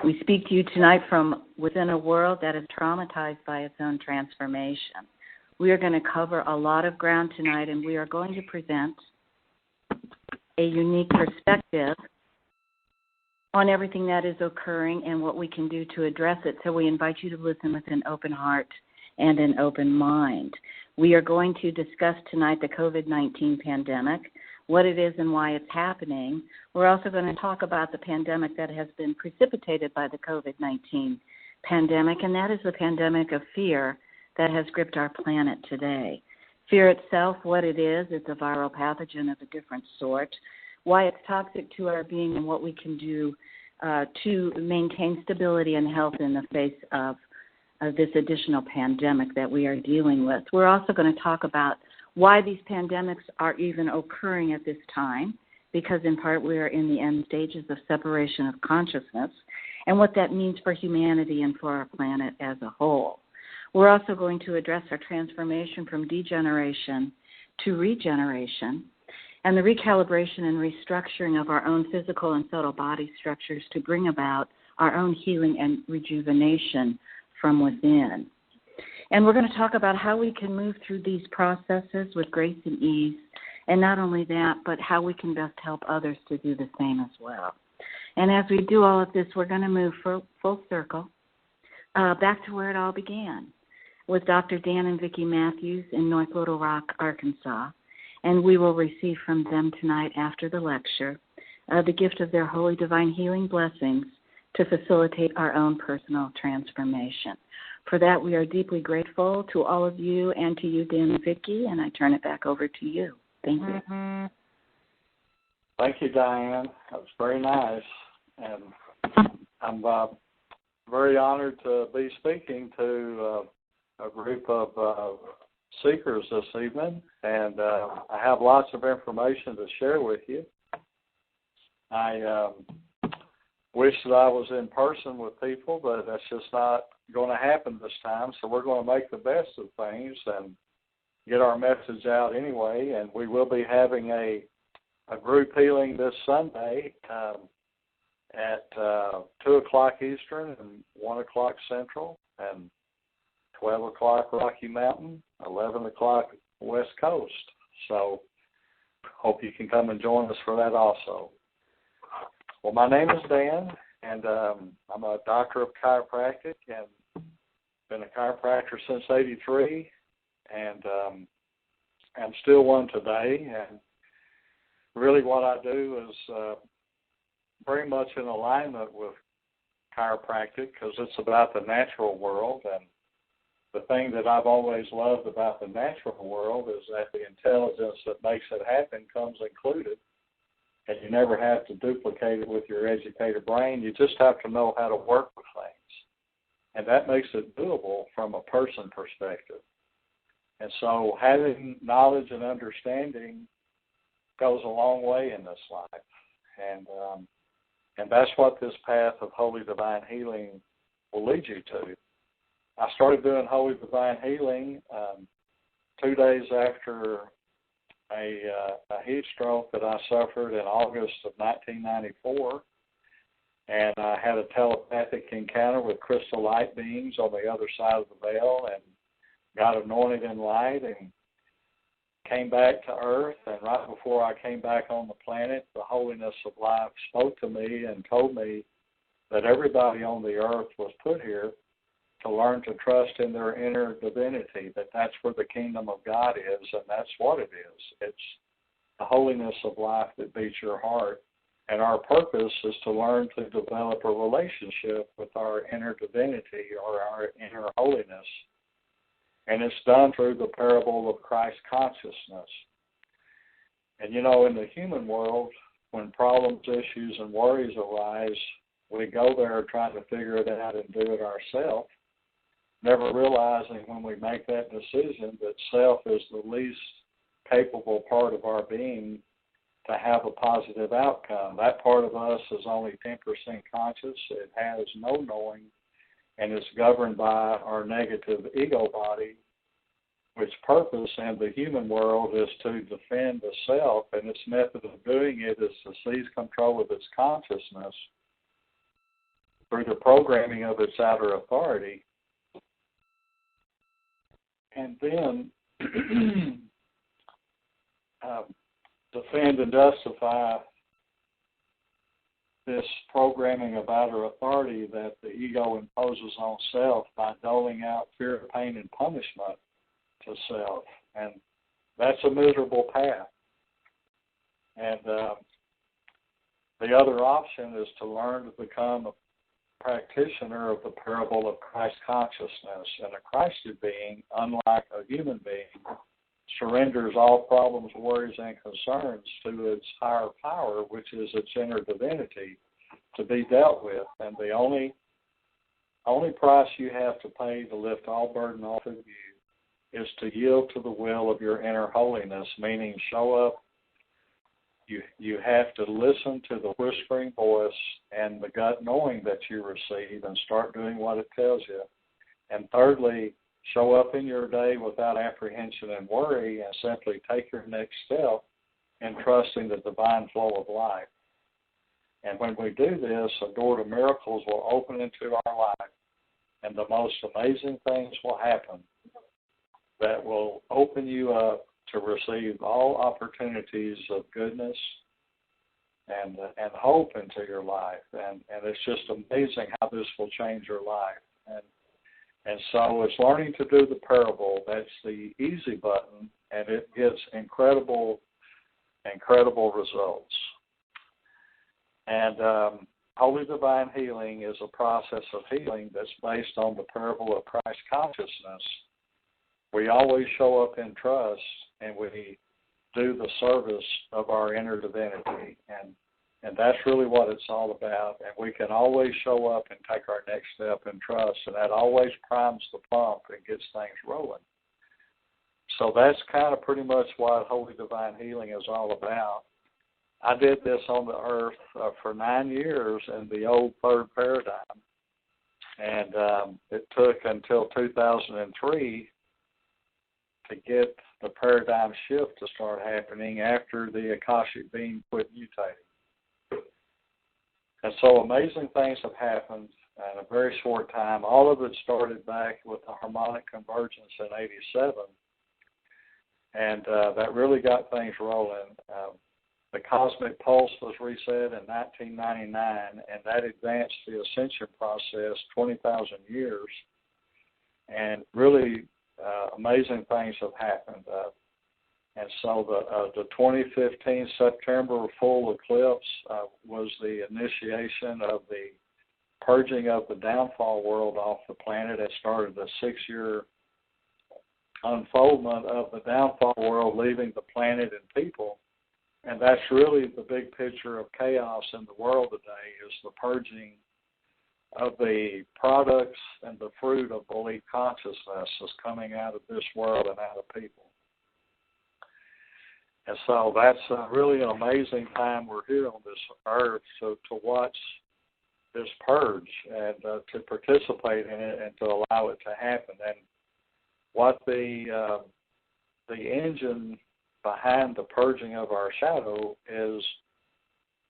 We speak to you tonight from within a world that is traumatized by its own transformation. We are going to cover a lot of ground tonight, and we are going to present a unique perspective on everything that is occurring and what we can do to address it. So we invite you to listen with an open heart and an open mind. We are going to discuss tonight the COVID-19 pandemic, what it is and why it's happening. We're also going to talk about the pandemic that has been precipitated by the COVID-19 pandemic, and that is the pandemic of fear that has gripped our planet today. Fear itself, what it is, it's a viral pathogen of a different sort, why it's toxic to our being, and what we can do to maintain stability and health in the face of this additional pandemic that we are dealing with. We're also going to talk about why these pandemics are even occurring at this time, because in part we are in the end stages of separation of consciousness, and what that means for humanity and for our planet as a whole. We're also going to address our transformation from degeneration to regeneration and the recalibration and restructuring of our own physical and subtle body structures to bring about our own healing and rejuvenation from within. And we're going to talk about how we can move through these processes with grace and ease, and not only that, but how we can best help others to do the same as well. And as we do all of this, we're going to move full circle back to where it all began, with Dr. Dan and Vicki Mathews in North Little Rock, Arkansas, and we will receive from them tonight after the lecture the gift of their holy divine healing blessings to facilitate our own personal transformation. For that, we are deeply grateful to all of you and to you, Dan and Vicki, and I turn it back over to you. Thank you. Mm-hmm. Thank you, Diane. That was very nice, and I'm very honored to be speaking to a group of seekers this evening, and I have lots of information to share with you. I wish that I was in person with people, but that's just not going to happen this time, so we're going to make the best of things and get our message out anyway, and we will be having a group healing this Sunday at 2 o'clock Eastern and 1 o'clock Central, and 12 o'clock Rocky Mountain, 11 o'clock West Coast. So hope you can come and join us for that also. Well, my name is Dan, and I'm a doctor of chiropractic and been a chiropractor since '83, and I'm still one today. And really what I do is very much in alignment with chiropractic, because it's about the natural world. And the thing that I've always loved about the natural world is that the intelligence that makes it happen comes included, and you never have to duplicate it with your educated brain. You just have to know how to work with things, and that makes it doable from a person perspective. And so having knowledge and understanding goes a long way in this life, and that's what this path of Holy Divine Healing will lead you to. I started doing Holy Divine Healing 2 days after a heat stroke that I suffered in August of 1994, and I had a telepathic encounter with crystal light beings on the other side of the veil, and got anointed in light and came back to Earth. And right before I came back on the planet, the holiness of life spoke to me and told me that everybody on the earth was put here to learn to trust in their inner divinity, that that's where the kingdom of God is, and that's what it is. It's the holiness of life that beats your heart, and our purpose is to learn to develop a relationship with our inner divinity or our inner holiness, and it's done through the parable of Christ consciousness. And, you know, in the human world, when problems, issues, and worries arise, we go there trying to figure it out and do it ourselves, never realizing when we make that decision that self is the least capable part of our being to have a positive outcome. That part of us is only 10% conscious. It has no knowing, and is governed by our negative ego body, which purpose in the human world is to defend the self, and its method of doing it is to seize control of its consciousness through the programming of its outer authority, and then defend and justify this programming of outer authority that the ego imposes on self by doling out fear, pain, and punishment to self. And that's a miserable path. And the other option is to learn to become a practitioner of the parable of Christ consciousness. And a Christed being, unlike a human being, surrenders all problems, worries, and concerns to its higher power, which is its inner divinity, to be dealt with. And the only price you have to pay to lift all burden off of you is to yield to the will of your inner holiness, meaning show up. You have to listen to the whispering voice and the gut knowing that you receive and start doing what it tells you. And thirdly, show up in your day without apprehension and worry and simply take your next step in trusting the divine flow of life. And when we do this, a door to miracles will open into our life, and the most amazing things will happen that will open you up to receive all opportunities of goodness and hope into your life. And it's just amazing how this will change your life. And so it's learning to do the parable. That's the easy button, and it gets incredible results. And Holy Divine Healing is a process of healing that's based on the parable of Christ consciousness. We always show up in trust, and we do the service of our inner divinity. And that's really what it's all about. And we can always show up and take our next step in trust, and that always primes the pump and gets things rolling. So that's kind of pretty much what Holy Divine Healing is all about. I did this on the earth for 9 years in the old third paradigm, and it took until 2003 to get the paradigm shift to start happening after the Akashic beam quit mutating. And so amazing things have happened in a very short time. All of it started back with the harmonic convergence in '87, and that really got things rolling. The cosmic pulse was reset in 1999, and that advanced the ascension process 20,000 years. And really amazing things have happened. And so the 2015 September full eclipse was the initiation of the purging of the downfall world off the planet. It started a 6-year unfoldment of the downfall world leaving the planet and people. And that's really the big picture of chaos in the world today, is the purging of the products and the fruit of belief consciousness is coming out of this world and out of people. And so that's really an amazing time we're here on this earth to watch this purge and to participate in it and to allow it to happen. And what the engine behind the purging of our shadow is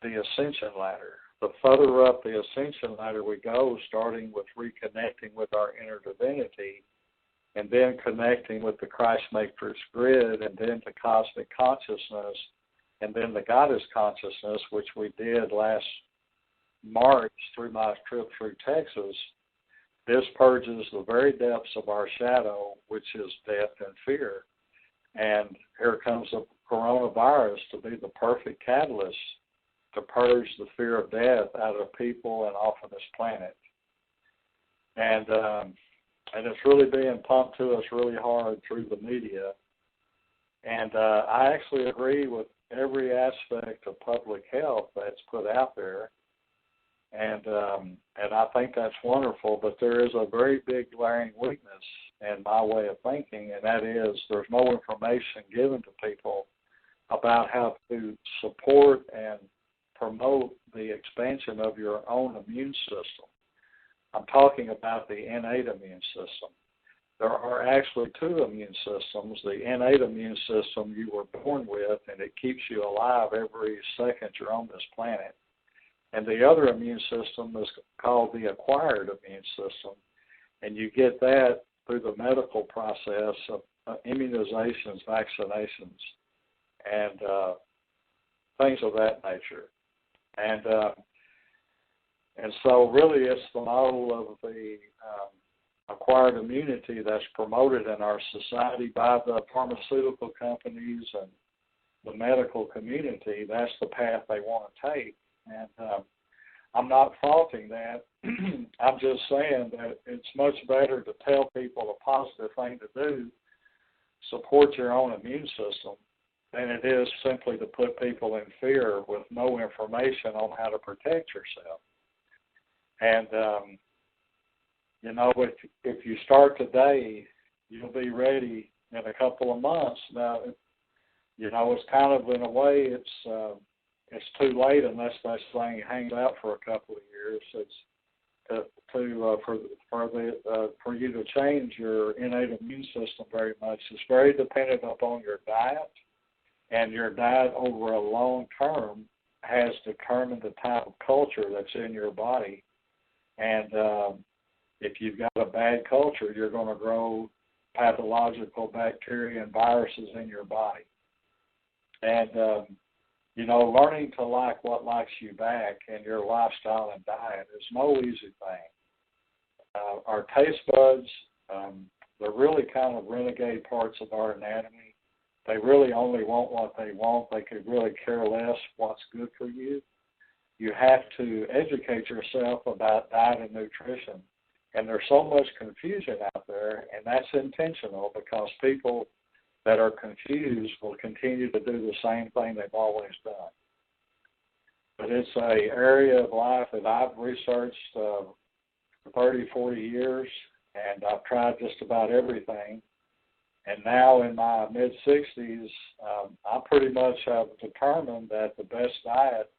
the ascension ladder. The further up the ascension ladder we go, starting with reconnecting with our inner divinity, and then connecting with the Christ Matrix grid, and then to cosmic consciousness, and then the Goddess consciousness, which we did last March through my trip through Texas. This purges the very depths of our shadow, which is death and fear. And here comes the coronavirus to be the perfect catalyst to purge the fear of death out of people and off of this planet. And it's really being pumped to us really hard through the media. And I actually agree with every aspect of public health that's put out there. And I think that's wonderful, but there is a very big glaring weakness in my way of thinking, and that is there's no information given to people about how to support and promote the expansion of your own immune system. I'm talking about the innate immune system. There are actually two immune systems. The innate immune system you were born with, and it keeps you alive every second you're on this planet. And the other immune system is called the acquired immune system. And you get that through the medical process of immunizations, vaccinations, and things of that nature. And so really it's the model of the acquired immunity that's promoted in our society by the pharmaceutical companies and the medical community. That's the path they want to take. And I'm not faulting that. I'm just saying that it's much better to tell people a positive thing to do, support your own immune system, than it is simply to put people in fear with no information on how to protect yourself. And, if you start today, you'll be ready in a couple of months. Now, it's kind of, in a way, it's too late unless this thing hangs out for a couple of years. It's for you to change your innate immune system very much. It's very dependent upon your diet, and your diet over a long term has determined the type of culture that's in your body. And if you've got a bad culture, you're going to grow pathological bacteria and viruses in your body. And learning to like what likes you back in your lifestyle and diet is no easy thing. Our taste buds, they're really kind of renegade parts of our anatomy. They really only want what they want. They could really care less what's good for you. You have to educate yourself about diet and nutrition. And there's so much confusion out there, and that's intentional because people that are confused will continue to do the same thing they've always done. But it's an area of life that I've researched for 30, 40 years, and I've tried just about everything. And now in my mid-60s, I pretty much have determined that the best diet,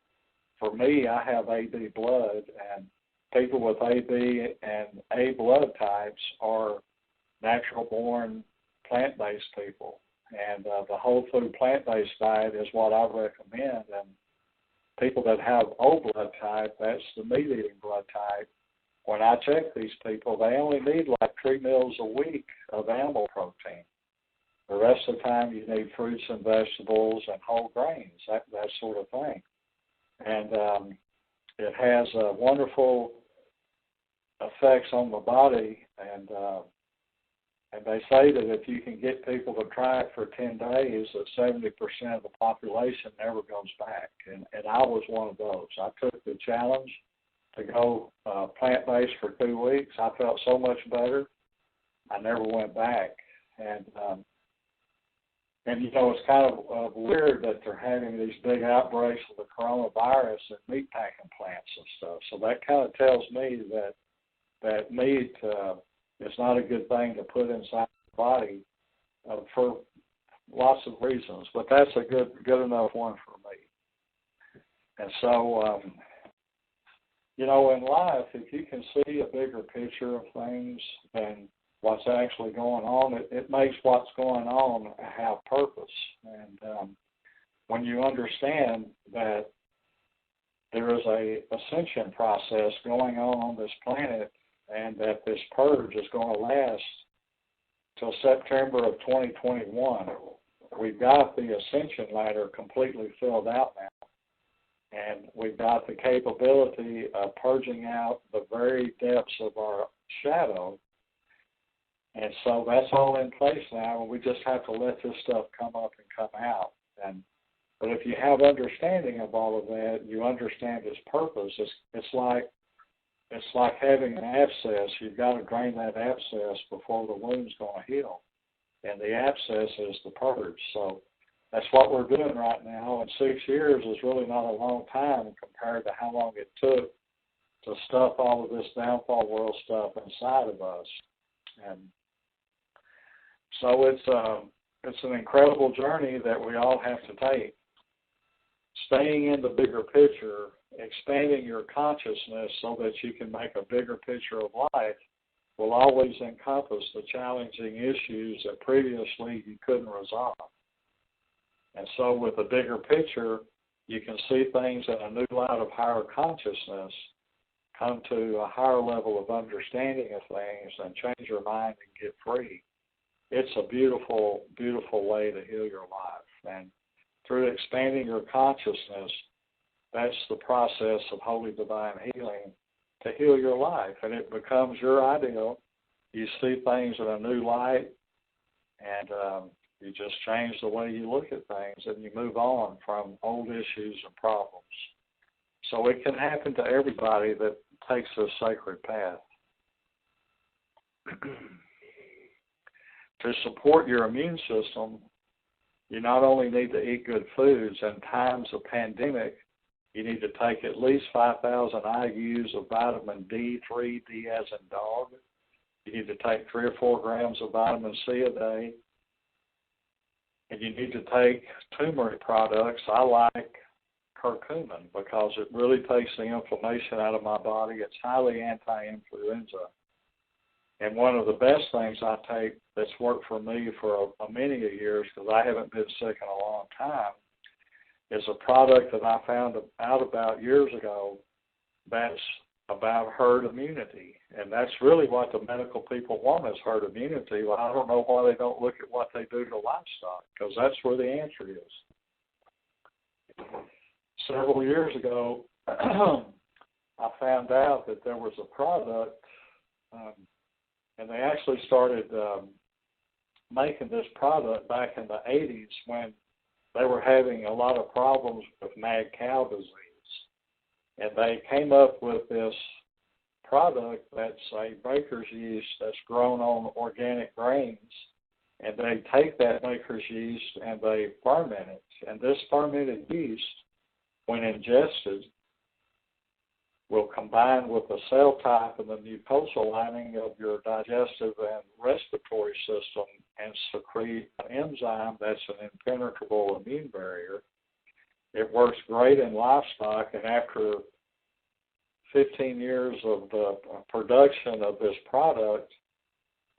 for me, I have AB blood, and people with AB and A blood types are natural-born plant-based people. And the whole food plant-based diet is what I recommend. And people that have O blood type, that's the meat-eating blood type, when I check these people, they only need like 3 meals a week of animal protein. The rest of the time you need fruits and vegetables and whole grains, that sort of thing. And it has wonderful effects on the body, and they say that if you can get people to try it for 10 days, that 70% of the population never goes back. And I was one of those. I took the challenge to go plant-based for 2 weeks. I felt so much better. I never went back. And it's kind of weird that they're having these big outbreaks of the coronavirus at meatpacking plants and stuff. So that kind of tells me that meat is not a good thing to put inside the body for lots of reasons. But that's a good enough one for me. And so, in life, if you can see a bigger picture of things than what's actually going on, it makes what's going on have purpose. And when you understand that there is a ascension process going on this planet, and that this purge is going to last till September of 2021, we've got the ascension ladder completely filled out now. And we've got the capability of purging out the very depths of our shadow. And so that's all in place now, and we just have to let this stuff come up and come out. But if you have understanding of all of that, you understand its purpose. It's like having an abscess. You've got to drain that abscess before the wound's going to heal. And the abscess is the purge. So that's what we're doing right now. And 6 years is really not a long time compared to how long it took to stuff all of this downfall world stuff inside of us. And so it's an incredible journey that we all have to take. Staying in the bigger picture, expanding your consciousness so that you can make a bigger picture of life will always encompass the challenging issues that previously you couldn't resolve. And so with a bigger picture, you can see things in a new light of higher consciousness, come to a higher level of understanding of things, and change your mind and get free. It's a beautiful, beautiful way to heal your life. And through expanding your consciousness, that's the process of holy divine healing to heal your life. And it becomes your ideal. You see things in a new light, and you just change the way you look at things, and you move on from old issues and problems. So it can happen to everybody that takes this sacred path. To support your immune system, you not only need to eat good foods. In times of pandemic, you need to take at least 5,000 IUs of vitamin D3, D as in dog. You need to take 3 or 4 grams of vitamin C a day. And you need to take turmeric products. I like curcumin because it really takes the inflammation out of my body. It's highly anti-influenza. And one of the best things I take that's worked for me for many years, because I haven't been sick in a long time, is a product that I found out about years ago that's about herd immunity. And that's really what the medical people want, is herd immunity. Well, I don't know why they don't look at what they do to livestock, because that's where the answer is. Several years ago, I found out that there was a product, and they actually started making this product back in the 80s when they were having a lot of problems with mad cow disease. And they came up with this product that's a baker's yeast that's grown on organic grains. And they take that baker's yeast and they ferment it. And this fermented yeast, when ingested, will combine with the cell type and the mucosal lining of your digestive and respiratory system and secrete an enzyme that's an impenetrable immune barrier. It works great in livestock, and after 15 years of the production of this product,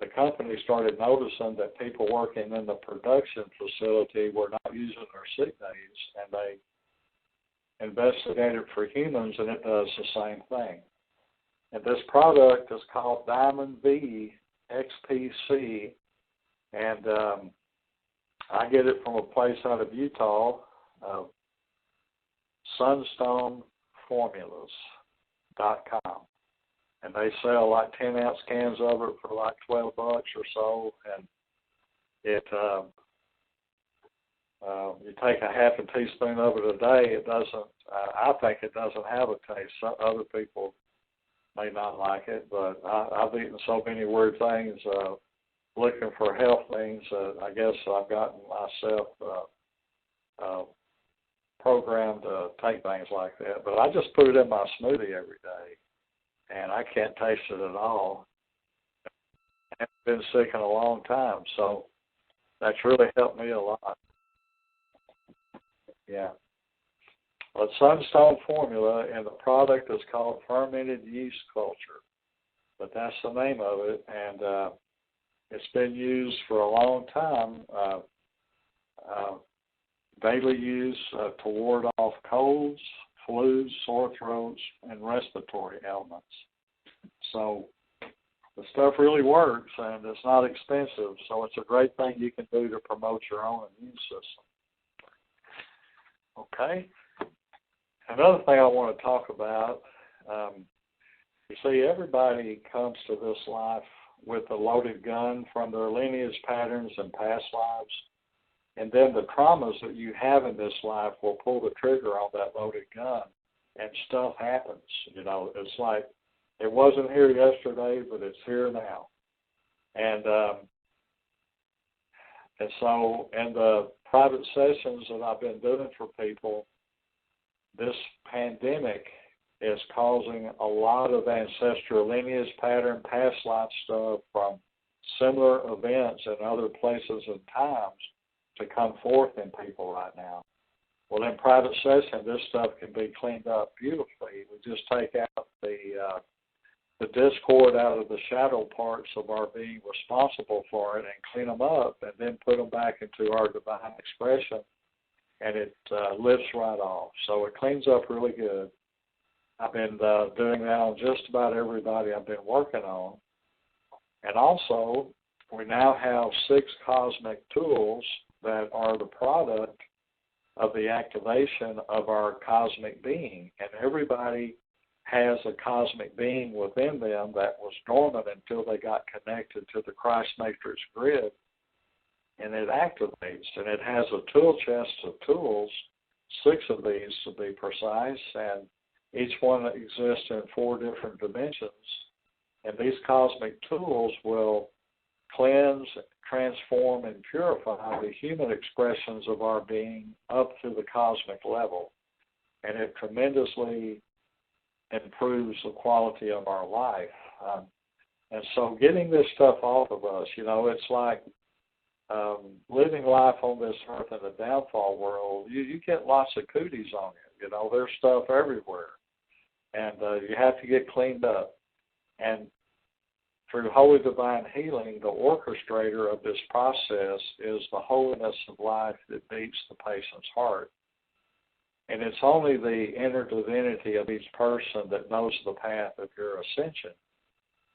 the company started noticing that people working in the production facility were not using their sick days, and they investigated for humans, and it does the same thing. And this product is called Diamond V XPC, and I get it from a place out of Utah, sunstoneformulas.com. And they sell like 10-ounce cans of it for like $12 or so, and it you take a half a teaspoon of it a day. It doesn't. I think it doesn't have a taste. Other people may not like it, but I've eaten so many weird things looking for health things. I guess I've gotten myself programmed to take things like that. But I just put it in my smoothie every day, and I can't taste it at all. I haven't been sick in a long time, so that's really helped me a lot. Yeah. Well, Sunstone Formula, and the product is called Fermented Yeast Culture. But that's the name of it, and it's been used for a long time, daily use to ward off colds, flus, sore throats, and respiratory ailments. So the stuff really works, and it's not expensive, so it's a great thing you can do to promote your own immune system. Okay. Another thing I want to talk about, you see, everybody comes to this life with a loaded gun from their lineage patterns and past lives, and then the traumas that you have in this life will pull the trigger on that loaded gun, and stuff happens. You know, it's like it wasn't here yesterday, but it's here now. And so in the private sessions that I've been doing for people, this pandemic is causing a lot of ancestral lineage pattern, past life stuff from similar events in other places and times to come forth in people right now. Well, in private session, this stuff can be cleaned up beautifully. We just take out the discord out of the shadow parts of our being responsible for it and clean them up, and then put them back into our divine expression and it lifts right off. So it cleans up really good. I've been doing that on just about everybody I've been working on. And also, we now have 6 cosmic tools that are the product of the activation of our cosmic being. And everybody has a cosmic being within them that was dormant until they got connected to the Christ Matrix grid. And it activates, and it has a tool chest of tools, 6 of these to be precise, and each one exists in 4 different dimensions. And these cosmic tools will cleanse, transform, and purify the human expressions of our being up to the cosmic level. And it tremendously improves the quality of our life. And so getting this stuff off of us, it's like living life on this earth in the downfall world. You get lots of cooties on it. There's stuff everywhere. And you have to get cleaned up. And through Holy Divine Healing, the orchestrator of this process is the holiness of life that beats the patient's heart. And it's only the inner divinity of each person that knows the path of your ascension.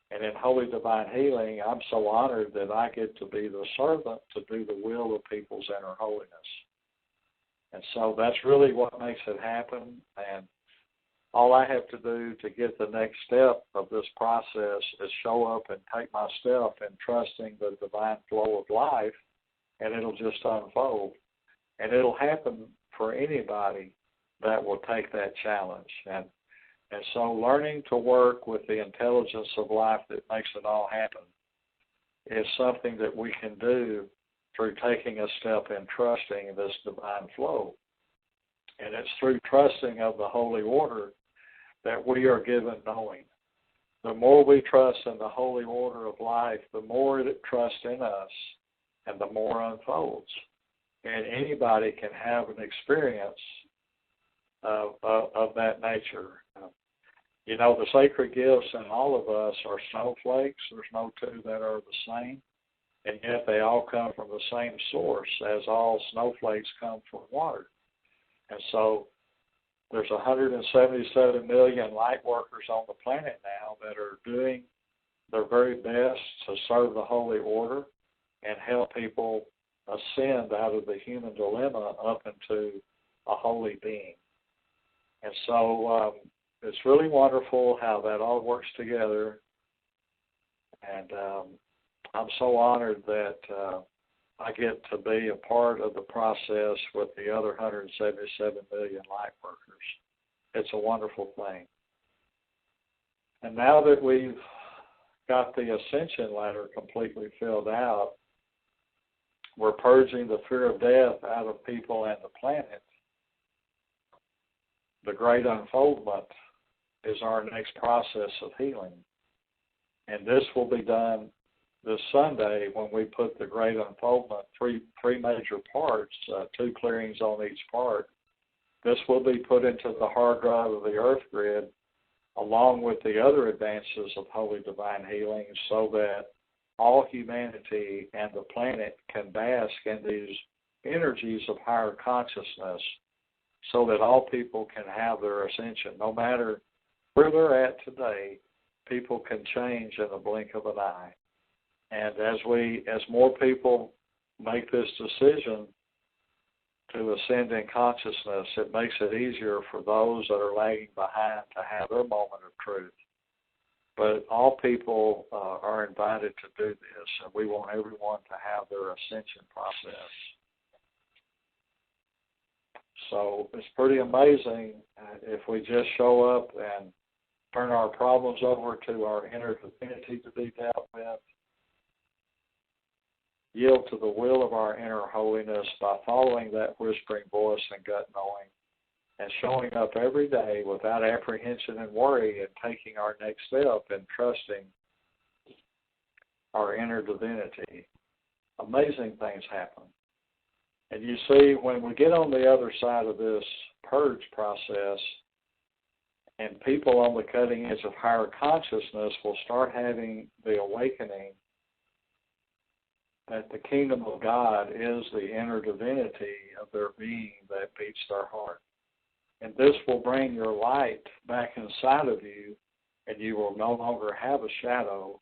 And in Holy Divine Healing, I'm so honored that I get to be the servant to do the will of people's inner holiness. And so that's really what makes it happen. And all I have to do to get the next step of this process is show up and take my step in trusting the divine flow of life, and it'll just unfold. And it'll happen for anybody that will take that challenge. And so learning to work with the intelligence of life that makes it all happen is something that we can do through taking a step in trusting this divine flow. And it's through trusting of the holy order that we are given knowing. The more we trust in the holy order of life, the more it trusts in us, and the more unfolds. And anybody can have an experience of that nature. The sacred gifts in all of us are snowflakes. There's no 2 that are the same, and yet they all come from the same source, as all snowflakes come from water. And so there's 177 million light workers on the planet now that are doing their very best to serve the holy order and help people ascend out of the human dilemma up into a holy being. And so it's really wonderful how that all works together. And I'm so honored that I get to be a part of the process with the other 177 million light workers. It's a wonderful thing. And now that we've got the ascension ladder completely filled out, we're purging the fear of death out of people and the planet. The great unfoldment is our next process of healing. And this will be done this Sunday when we put the great unfoldment, three major parts, 2 clearings on each part. This will be put into the hard drive of the earth grid along with the other advances of Holy Divine Healing, so that all humanity and the planet can bask in these energies of higher consciousness, so that all people can have their ascension. No matter where they're at today, people can change in the blink of an eye. And as more people make this decision to ascend in consciousness, it makes it easier for those that are lagging behind to have their moment of truth. But all people are invited to do this, and we want everyone to have their ascension process. So it's pretty amazing if we just show up and turn our problems over to our inner divinity to be dealt with, yield to the will of our inner holiness by following that whispering voice and gut knowing, and showing up every day without apprehension and worry, and taking our next step and trusting our inner divinity. Amazing things happen. And you see, when we get on the other side of this purge process, and people on the cutting edge of higher consciousness will start having the awakening that the kingdom of God is the inner divinity of their being that beats their heart. And this will bring your light back inside of you, and you will no longer have a shadow,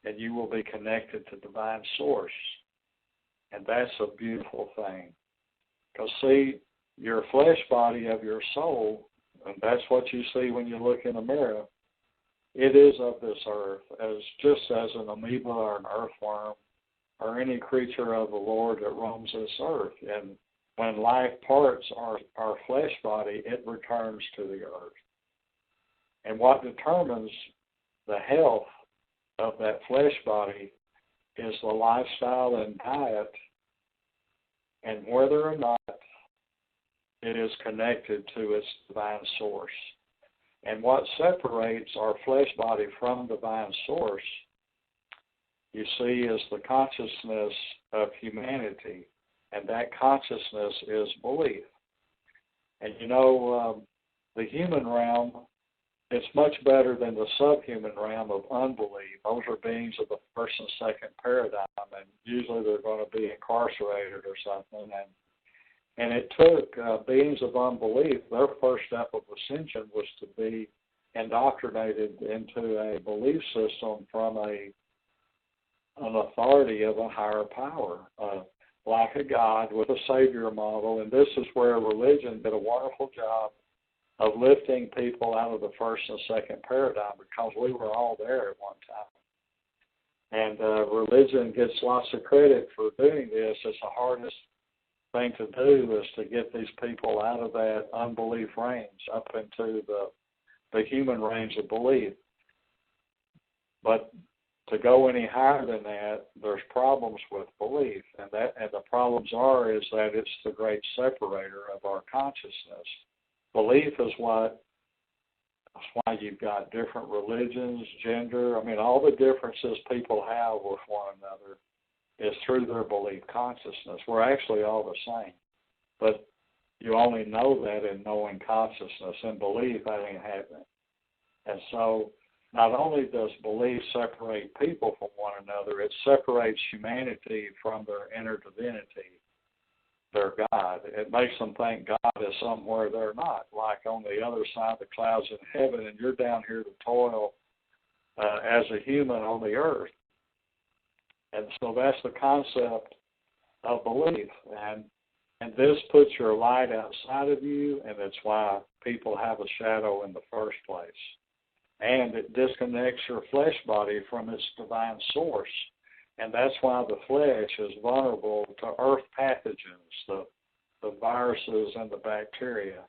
and you will be connected to divine source. And that's a beautiful thing. Because see, your flesh body of your soul, and that's what you see when you look in a mirror, it is of this earth, as just as an amoeba or an earthworm or any creature of the Lord that roams this earth. And when life parts our flesh body, it returns to the earth. And what determines the health of that flesh body is the lifestyle and diet, and whether or not it is connected to its divine source. And what separates our flesh body from divine source, you see, is the consciousness of humanity. And that consciousness is belief. And you know, the human realm is much better than the subhuman realm of unbelief. Those are beings of the first and second paradigm, and usually they're going to be incarcerated or something. And it took beings of unbelief, their first step of ascension was to be indoctrinated into a belief system from an authority of a higher power, like a God with a savior model. And this is where religion did a wonderful job of lifting people out of the first and second paradigm, because we were all there at one time. And religion gets lots of credit for doing this. It's the hardest thing to do is to get these people out of that unbelief range up into the human range of belief. But to go any higher than that, there's problems with belief, and the problems is that it's the great separator of our consciousness. Belief is that's why you've got different religions, gender. I mean, all the differences people have with one another is through their belief consciousness. We're actually all the same, but you only know that in knowing consciousness. In belief, that ain't happening. And so not only does belief separate people from one another, it separates humanity from their inner divinity, their God. It makes them think God is somewhere they're not, like on the other side of the clouds in heaven, and you're down here to toil as a human on the earth. And so that's the concept of belief. And this puts your light outside of you, and it's why people have a shadow in the first place. And it disconnects your flesh body from its divine source. And that's why the flesh is vulnerable to earth pathogens, the viruses and the bacteria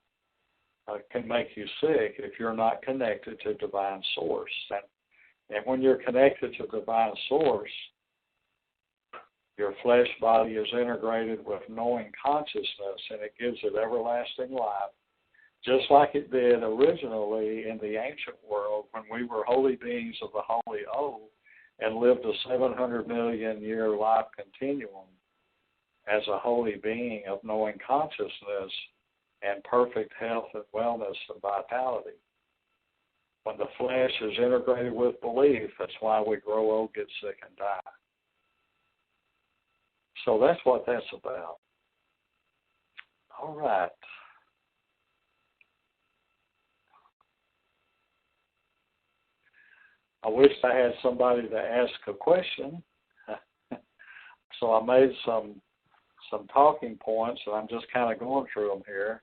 can make you sick if you're not connected to divine source. And when you're connected to divine source, your flesh body is integrated with knowing consciousness, and it gives it everlasting life, just like it did originally in the ancient world when we were holy beings of the Holy Old and lived a 700 million year life continuum as a holy being of knowing consciousness and perfect health and wellness and vitality. When the flesh is integrated with belief, that's why we grow old, get sick, and die. So that's what that's about. All right. I wish I had somebody to ask a question. So I made some talking points, and I'm just kind of going through them here.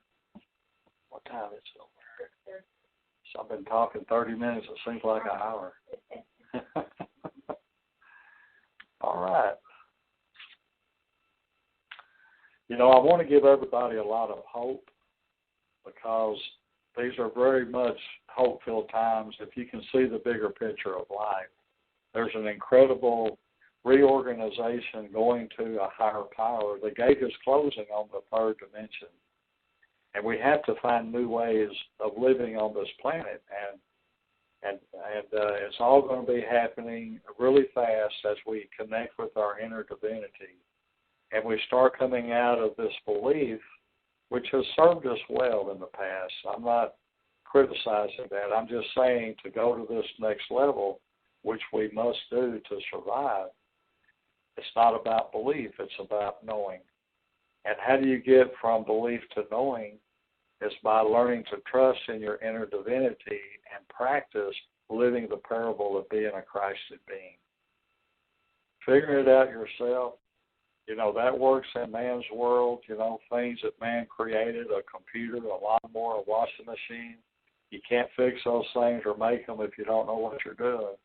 What time is it over here? So I've been talking 30 minutes. It seems like an hour. All right. You know, I want to give everybody a lot of hope, because these are very much hope-filled times. If you can see the bigger picture of life, there's an incredible reorganization going to a higher power. The gate is closing on the third dimension, and we have to find new ways of living on this planet. And it's all going to be happening really fast as we connect with our inner divinity. And we start coming out of this belief, which has served us well in the past. I'm not criticizing that. I'm just saying to go to this next level, which we must do to survive, It's not about belief, it's about knowing. And how do you get from belief to knowing? Is by learning to trust in your inner divinity and practice living the parable of being a Christed being. Figuring it out yourself, that works in man's world, things that man created, a computer, a lawnmower, a washing machine. You can't fix those things or make them if you don't know what you're doing.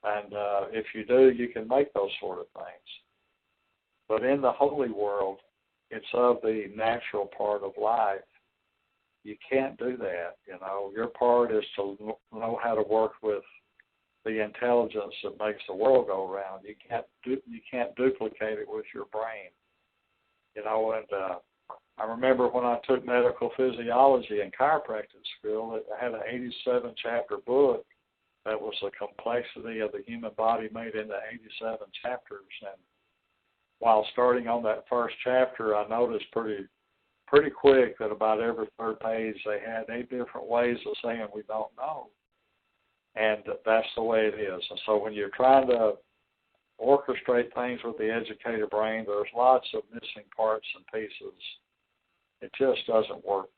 And if you do, you can make those sort of things. But in the holy world, it's of the natural part of life. You can't do that, Your part is to know how to work with the intelligence that makes the world go around. You can't duplicate it with your brain, And I remember when I took medical physiology in chiropractic school, I had an 87-chapter book that was the complexity of the human body made into 87 chapters. And while starting on that first chapter, I noticed pretty quick that about every third page they had 8 different ways of saying we don't know. And that's the way it is. And so when you're trying to orchestrate things with the educated brain, there's lots of missing parts and pieces. It just doesn't work.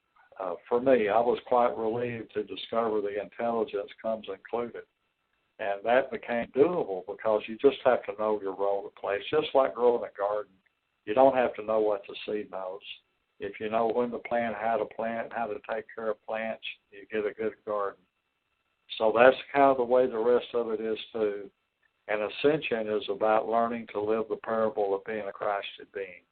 For me, I was quite relieved to discover the intelligence comes included. And that became doable because you just have to know your role to play. It's just like growing a garden. You don't have to know what the seed knows. If you know when to plant, how to take care of plants, you get a good garden. So that's kind of the way the rest of it is too. And ascension is about learning to live the parable of being a Christed being.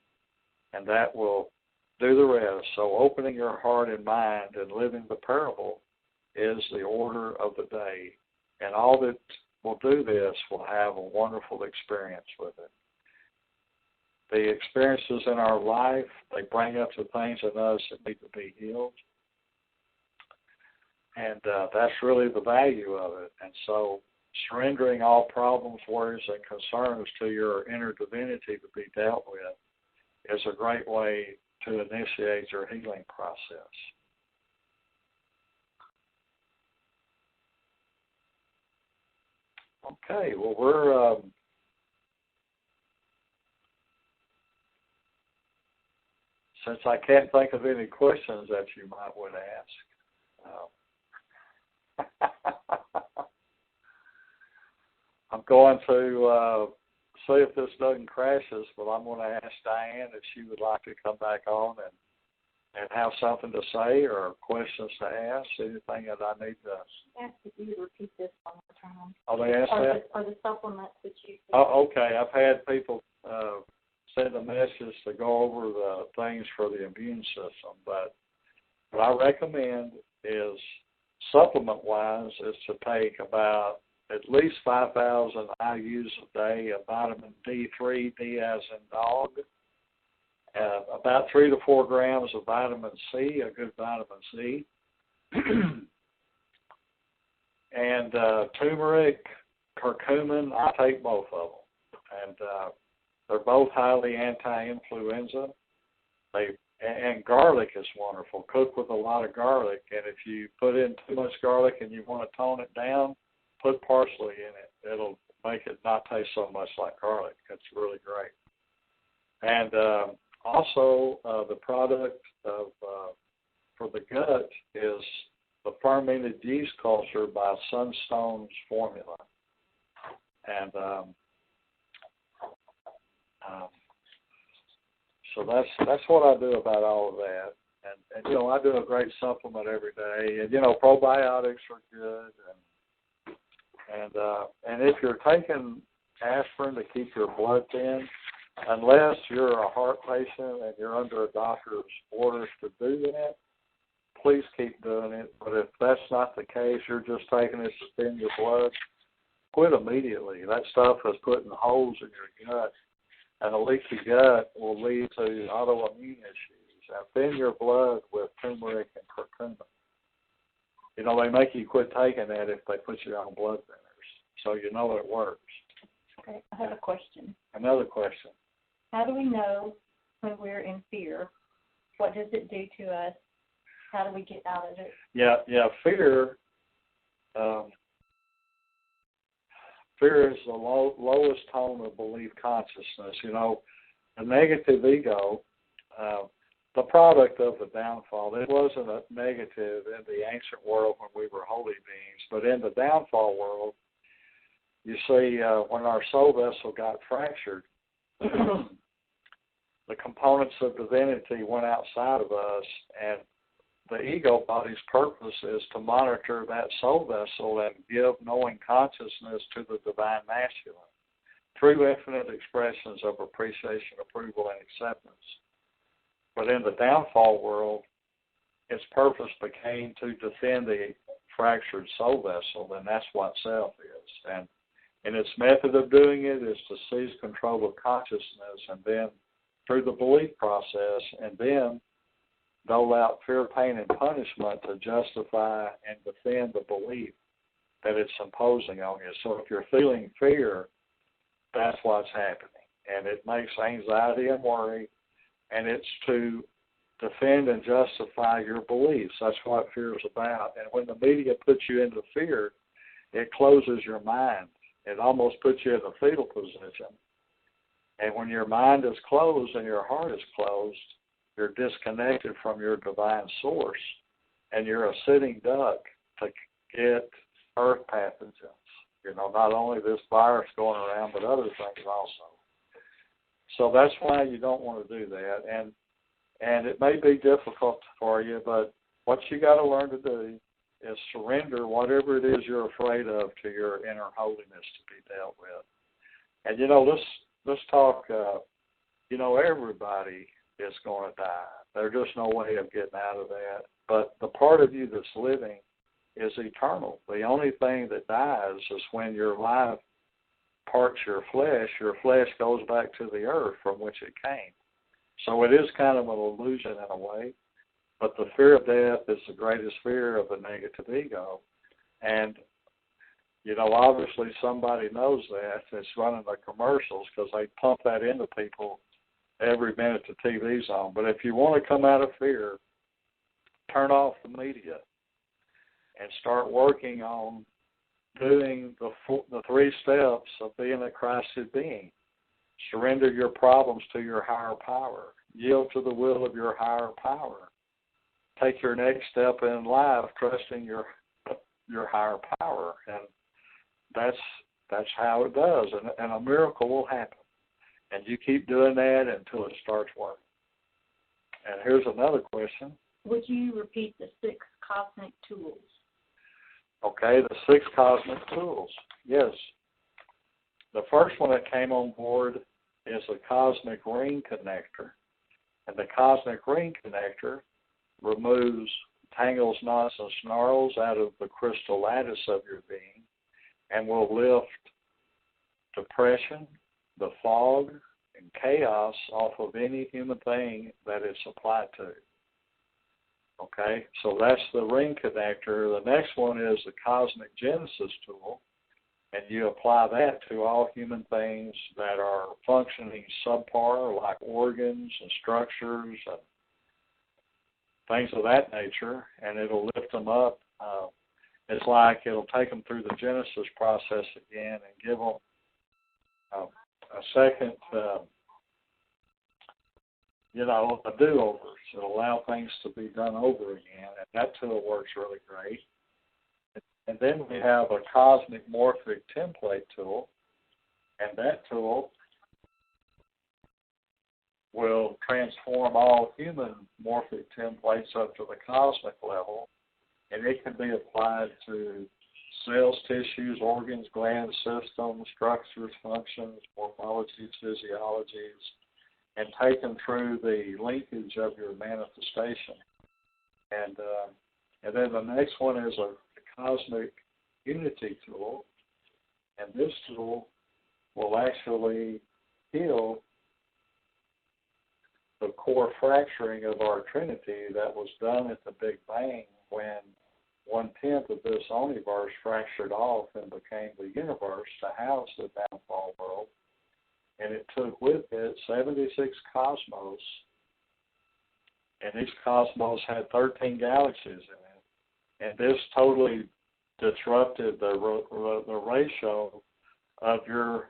And that will do the rest. So opening your heart and mind and living the parable is the order of the day. And all that will do this will have a wonderful experience with it. The experiences in our life, they bring up the things in us that need to be healed. And that's really the value of it. And so surrendering all problems, worries, and concerns to your inner divinity to be dealt with is a great way to initiate your healing process. Okay, well, we're since I can't think of any questions that you might want to ask, I'm going to see if this doesn't crashes, but I'm going to ask Diane if she would like to come back on and have something to say or questions to ask, anything that I need to. Ask if you repeat this one more time. Oh, they asked that? Or the supplements that you. Oh, okay. I've had people send a message to go over the things for the immune system, but what I recommend is supplement-wise is to take about at least 5,000 IUs a day of vitamin D3, D as in dog, about 3 to 4 grams of vitamin C, a good vitamin C, and turmeric, curcumin. I take both of them, and they're both highly anti-influenza. And garlic is wonderful. Cook with a lot of garlic, and if you put in too much garlic and you want to tone it down, put parsley in it. It'll make it not taste so much like garlic. It's really great. And also, the product of for the gut is the fermented yeast culture by Sunstone's formula. And so that's what I do about all of that. And I do a great supplement every day. And probiotics are good. And if you're taking aspirin to keep your blood thin, unless you're a heart patient and you're under a doctor's orders to do that, please keep doing it. But if that's not the case, you're just taking it to thin your blood, quit immediately. That stuff is putting holes in your gut, and a leaky gut will lead to autoimmune issues. Now, thin your blood with turmeric and curcumin. They make you quit taking that if they put you on blood thinners, so you know it works. Okay, I have a question. Another question. How do we know when we're in fear? What does it do to us? How do we get out of it? Yeah, fear. fear is the lowest tone of belief consciousness. You know, a negative ego, the product of the downfall, it wasn't a negative in the ancient world when we were holy beings, but in the downfall world, you see, when our soul vessel got fractured, the components of divinity went outside of us, and the ego body's purpose is to monitor that soul vessel and give knowing consciousness to the divine masculine through infinite expressions of appreciation, approval, and acceptance. But in the downfall world, its purpose became to defend the fractured soul vessel, and that's what self is. And its method of doing it is to seize control of consciousness, and then through the belief process, and then dole out fear, pain, and punishment to justify and defend the belief that it's imposing on you. So if you're feeling fear, that's what's happening. And it makes anxiety and worry, and it's to defend and justify your beliefs. That's what fear is about. And when the media puts you into fear, it closes your mind. It almost puts you in a fetal position. And when your mind is closed and your heart is closed, you're disconnected from your divine source, and you're a sitting duck to get earth pathogens. You know, not only this virus going around, but other things also. So that's why you don't want to do that. And it may be difficult for you, but what you got to learn to do is surrender whatever it is you're afraid of to your inner holiness to be dealt with. And, you know, let's talk, you know, everybody is going to die. There's just no way of getting out of that. But the part of you that's living is eternal. The only thing that dies is when your life parts your flesh goes back to the earth from which it came. So it is kind of an illusion in a way, but the fear of death is the greatest fear of the negative ego. And, you know, obviously somebody knows that. It's running the commercials because they pump that into people every minute the TV's on. But if you want to come out of fear, turn off the media and start working on doing the 3 steps of being a Christed being. Surrender your problems to your higher power. Yield to the will of your higher power. Take your next step in life, trusting your higher power, and that's how it does. And a miracle will happen. And you keep doing that until it starts working. And here's another question. Would you repeat the 6 cosmic tools? Okay, the 6 cosmic tools. Yes. The first one that came on board is the cosmic ring connector. And the cosmic ring connector removes tangles, knots, and snarls out of the crystal lattice of your being and will lift depression, the fog, and chaos off of any human thing that it's applied to. Okay, so that's the ring connector. The next one is the cosmic genesis tool, and you apply that to all human things that are functioning subpar, like organs and structures and things of that nature, and it'll lift them up. It's like it'll take them through the genesis process again and give them a second, a do-over. It'll allow things to be done over again, and that tool works really great. And then we have a cosmic morphic template tool, and that tool will transform all human morphic templates up to the cosmic level, and it can be applied to cells, tissues, organs, gland systems, structures, functions, morphologies, physiologies, and taken through the linkage of your manifestation. And then the next one is a cosmic unity tool, and this tool will actually heal the core fracturing of our Trinity that was done at the Big Bang when 1/10 of this universe fractured off and became the universe to house the downfall world. And it took with it 76 cosmos, and each cosmos had 13 galaxies in it. And this totally disrupted the ratio of your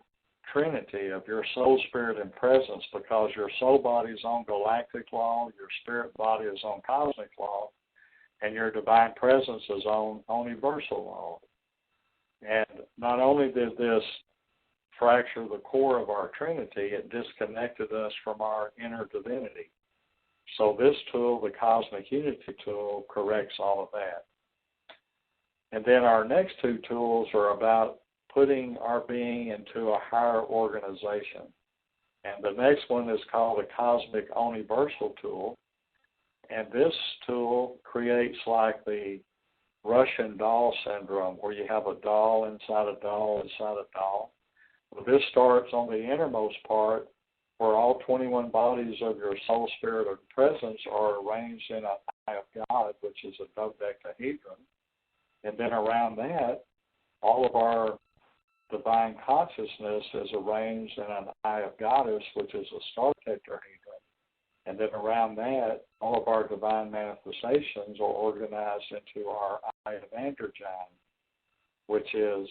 Trinity, of your soul, spirit, and presence, because your soul body is on galactic law, your spirit body is on cosmic law, and your divine presence is on universal law. And not only did this fracture the core of our Trinity, it disconnected us from our inner divinity. So this tool, the Cosmic Unity tool, corrects all of that. And then our next two tools are about putting our being into a higher organization. And the next one is called the Cosmic Universal tool. And this tool creates like the Russian doll syndrome, where you have a doll inside a doll inside a doll. Well, this starts on the innermost part, where all 21 bodies of your soul, spirit, and presence are arranged in an eye of God, which is a dodecahedron. And then around that, all of our divine consciousness is arranged in an eye of Goddess, which is a star tetrahedron. And then around that, all of our divine manifestations are organized into our eye of androgyne, which is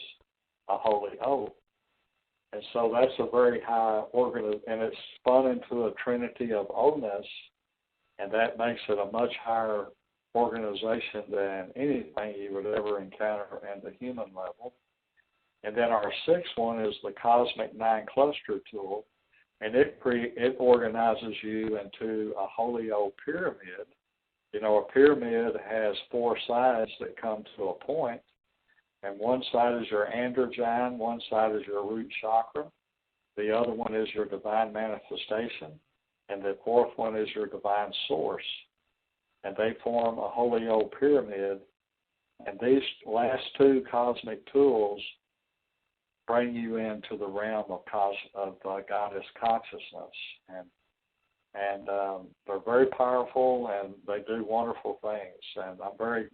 a holy oak. And so that's a very high and it's spun into a trinity of oneness, and that makes it a much higher organization than anything you would ever encounter at the human level. And then our sixth one is the Cosmic Nine Cluster tool, and it organizes you into a holy old pyramid. You know, a pyramid has four sides that come to a point, and one side is your androgyne, one side is your root chakra, the other one is your divine manifestation, and the fourth one is your divine source. And they form a holy old pyramid. And these last two cosmic tools bring you into the realm of goddess consciousness. And they're very powerful, and they do wonderful things. And I'm very,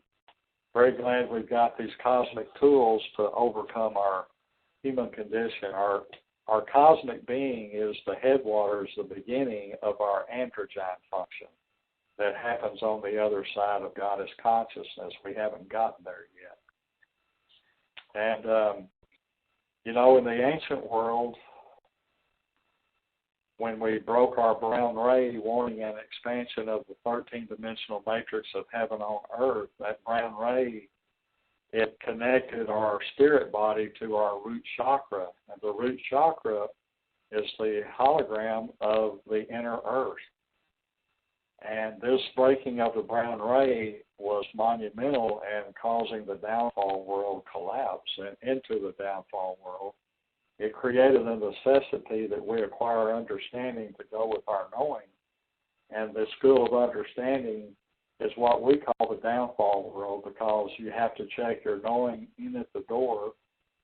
very glad we've got these cosmic tools to overcome our human condition. Our cosmic being is the headwaters, the beginning of our androgyne function that happens on the other side of goddess consciousness. We haven't gotten there yet. And, you know, in the ancient world, when we broke our brown ray, warning an expansion of the 13-dimensional matrix of heaven on earth, that brown ray, it connected our spirit body to our root chakra. And the root chakra is the hologram of the inner earth. And this breaking of the brown ray was monumental in causing the downfall world collapse. And into the downfall world, it created a necessity that we acquire understanding to go with our knowing. And the school of understanding is what we call the downfall world, because you have to check your knowing in at the door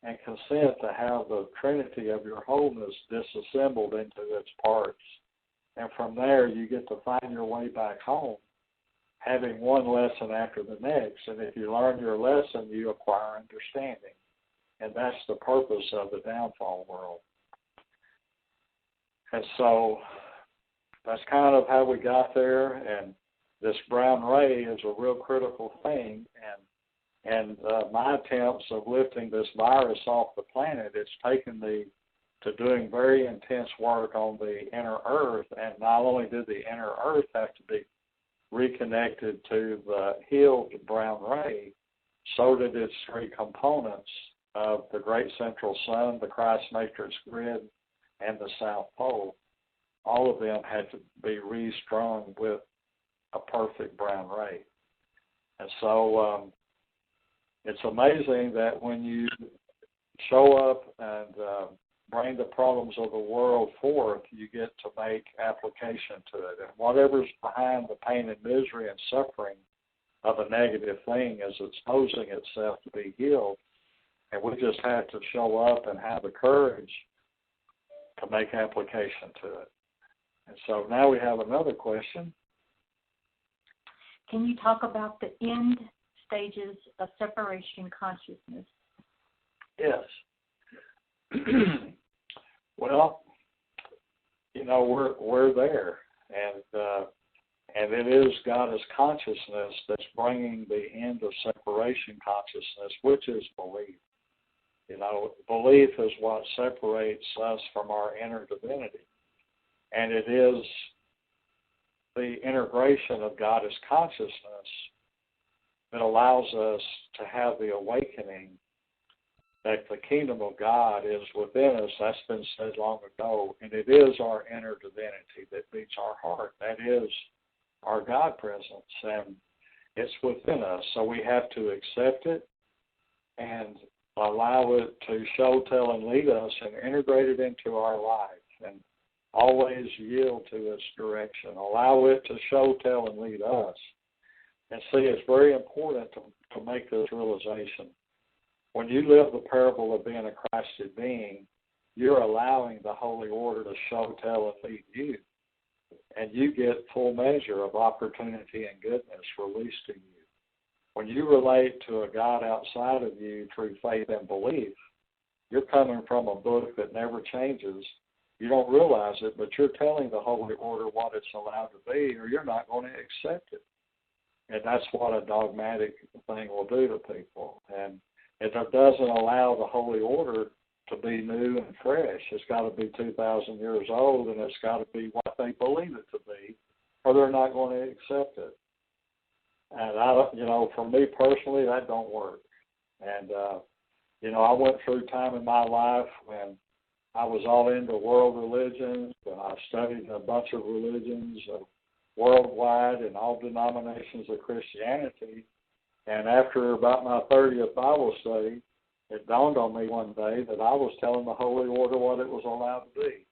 and consent to have the trinity of your wholeness disassembled into its parts. And from there, you get to find your way back home, having one lesson after the next. And if you learn your lesson, you acquire understanding. And that's the purpose of the downfall world. And so that's kind of how we got there. And this brown ray is a real critical thing. And my attempts of lifting this virus off the planet, it's taken me to doing very intense work on the inner earth. And not only did the inner earth have to be reconnected to the healed brown ray, so did its three components of the great central sun, the Christ matrix grid, and the South Pole. All of them had to be restrung with a perfect brown ray. And so it's amazing that when you show up and bring the problems of the world forth, you get to make application to it. And whatever's behind the pain and misery and suffering of a negative thing is exposing itself to be healed. And we just have to show up and have the courage to make application to it. And so now we have another question. Can you talk about the end stages of separation consciousness? Yes. Well, you know, we're there, and it is goddess consciousness that's bringing the end of separation consciousness, which is belief. You know, belief is what separates us from our inner divinity. And it is the integration of God as consciousness that allows us to have the awakening that the kingdom of God is within us. That's been said long ago. And it is our inner divinity that beats our heart. That is our God presence. And it's within us. So we have to accept it and allow it to show, tell, and lead us and integrate it into our life. And always yield to its direction. Allow it to show, tell, and lead us. And see, it's very important to make this realization. When you live the parable of being a Christed being, you're allowing the Holy Order to show, tell, and lead you. And you get full measure of opportunity and goodness released to you. When you relate to a God outside of you through faith and belief, you're coming from a book that never changes. You don't realize it, but you're telling the Holy Order what it's allowed to be, or you're not going to accept it. And that's what a dogmatic thing will do to people. And it doesn't allow the Holy Order to be new and fresh. It's got to be 2,000 years old, and it's got to be what they believe it to be, or they're not going to accept it. And, for me personally, that don't work. And, I went through time in my life when I was all into world religions, and I studied a bunch of religions worldwide and all denominations of Christianity. And after about my 30th Bible study, it dawned on me one day that I was telling the Holy Order what it was allowed to be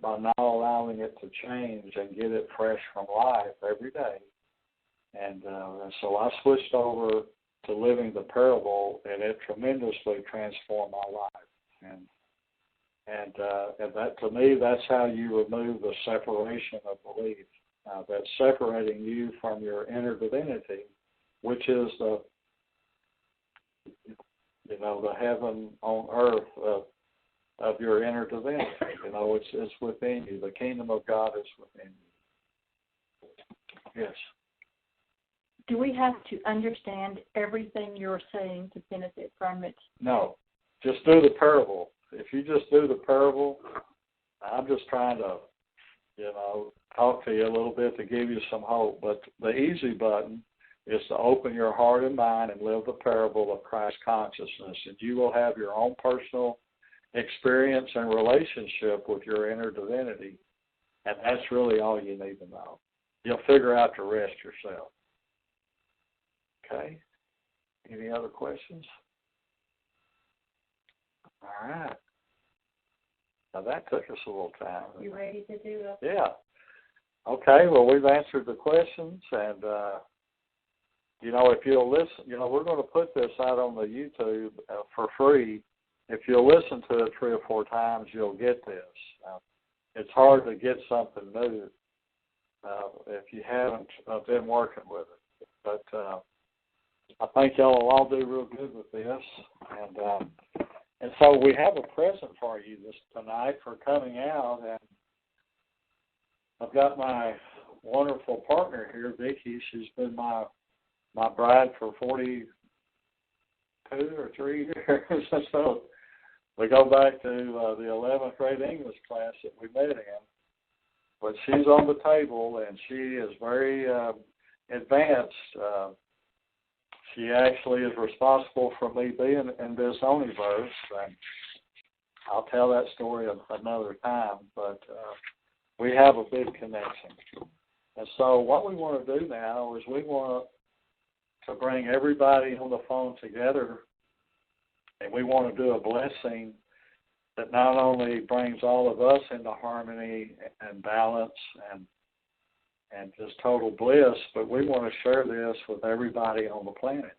by not allowing it to change and get it fresh from life every day. And so I switched over to living the parable, and it tremendously transformed my life. And that, to me, that's how you remove the separation of belief. That's separating you from your inner divinity, which is the heaven on earth of your inner divinity. It's within you. The kingdom of God is within you. Yes. Do we have to understand everything you're saying to benefit from it? No. Just do the parable. If you just do the parable, I'm just trying to, talk to you a little bit to give you some hope. But the easy button is to open your heart and mind and live the parable of Christ consciousness, and you will have your own personal experience and relationship with your inner divinity. And that's really all you need to know. You'll figure out the rest yourself. Okay? Any other questions? All right. Now that took us a little time. You ready to do it? Yeah. Okay, well, we've answered the questions, and, if you'll listen, we're going to put this out on the YouTube for free. If you'll listen to it 3 or 4 times, you'll get this. It's hard to get something new if you haven't been working with it. But I think y'all will all do real good with this. And so we have a present for you tonight for coming out. And I've got my wonderful partner here, Vicki. She's been my bride for 42 or 3 years. So we go back to the 11th grade English class that we met in. But she's on the table, and she is very advanced. She actually is responsible for me being in this universe. And I'll tell that story another time, but we have a big connection. And so what we want to do now is we want to bring everybody on the phone together, and we want to do a blessing that not only brings all of us into harmony and balance and just total bliss, but we want to share this with everybody on the planet.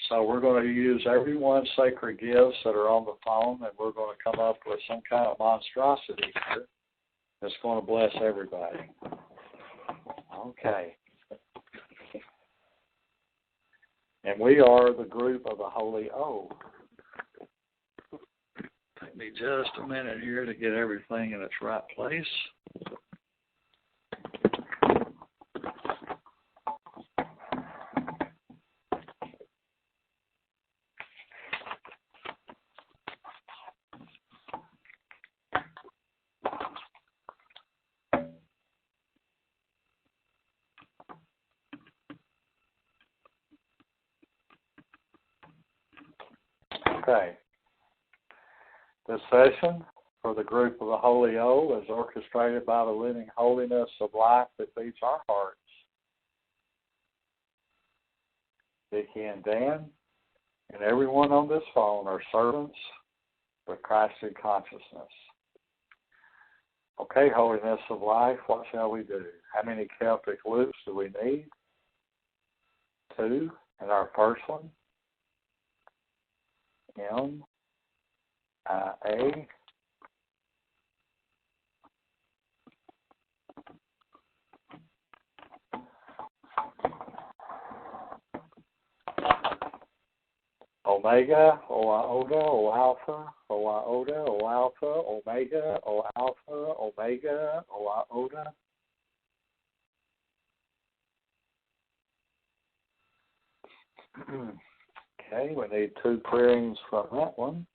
So we're going to use everyone's sacred gifts that are on the phone, and we're going to come up with some kind of monstrosity here that's going to bless everybody. Okay. And we are the group of the Holy O. Take me just a minute here to get everything in its right place. Okay. This session for the group of the Holy O is orchestrated by the living holiness of life that beats our hearts. Vicki and Dan and everyone on this phone are servants with Christed consciousness. Okay, holiness of life, what shall we do? How many Celtic loops do we need? 2. And our first one, M, I, A. Omega, O iota, O alpha, O iota, O alpha, omega, O alpha, omega, O iota. Okay, we need 2 clearings from that one.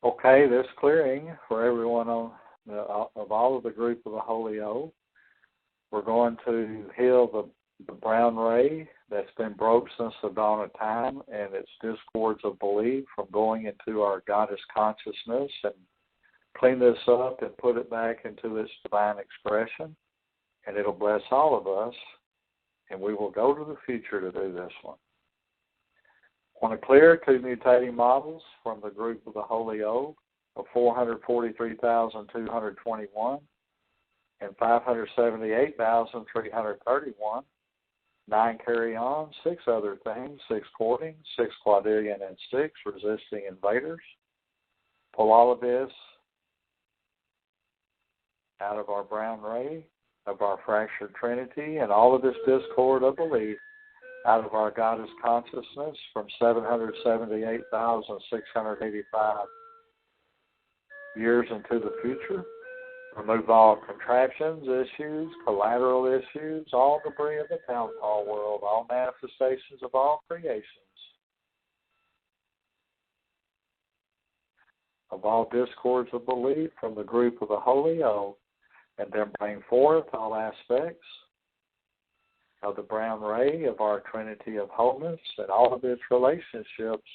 Okay, this clearing for everyone of all of the group of the Holy O, we're going to heal the brown ray that's been broke since the dawn of time and its discords of belief from going into our goddess consciousness and clean this up and put it back into its divine expression, and it'll bless all of us, and we will go to the future to do this one. I want to clear 2 mutating models from the group of the Holy O of 443,221 and 578,331, 9 carry on, 6 other things, 6 courting, 6 quadrillion and 6 resisting invaders. Pull all of this out of our brown ray, of our fractured trinity, and all of this discord of belief out of our goddess consciousness from 778,685 years into the future. Remove all contraptions, issues, collateral issues, all debris of the town hall world, all manifestations of all creations, of all discords of belief from the group of the Holy O, and then bring forth all aspects of the brown ray of our Trinity of Wholeness and all of its relationships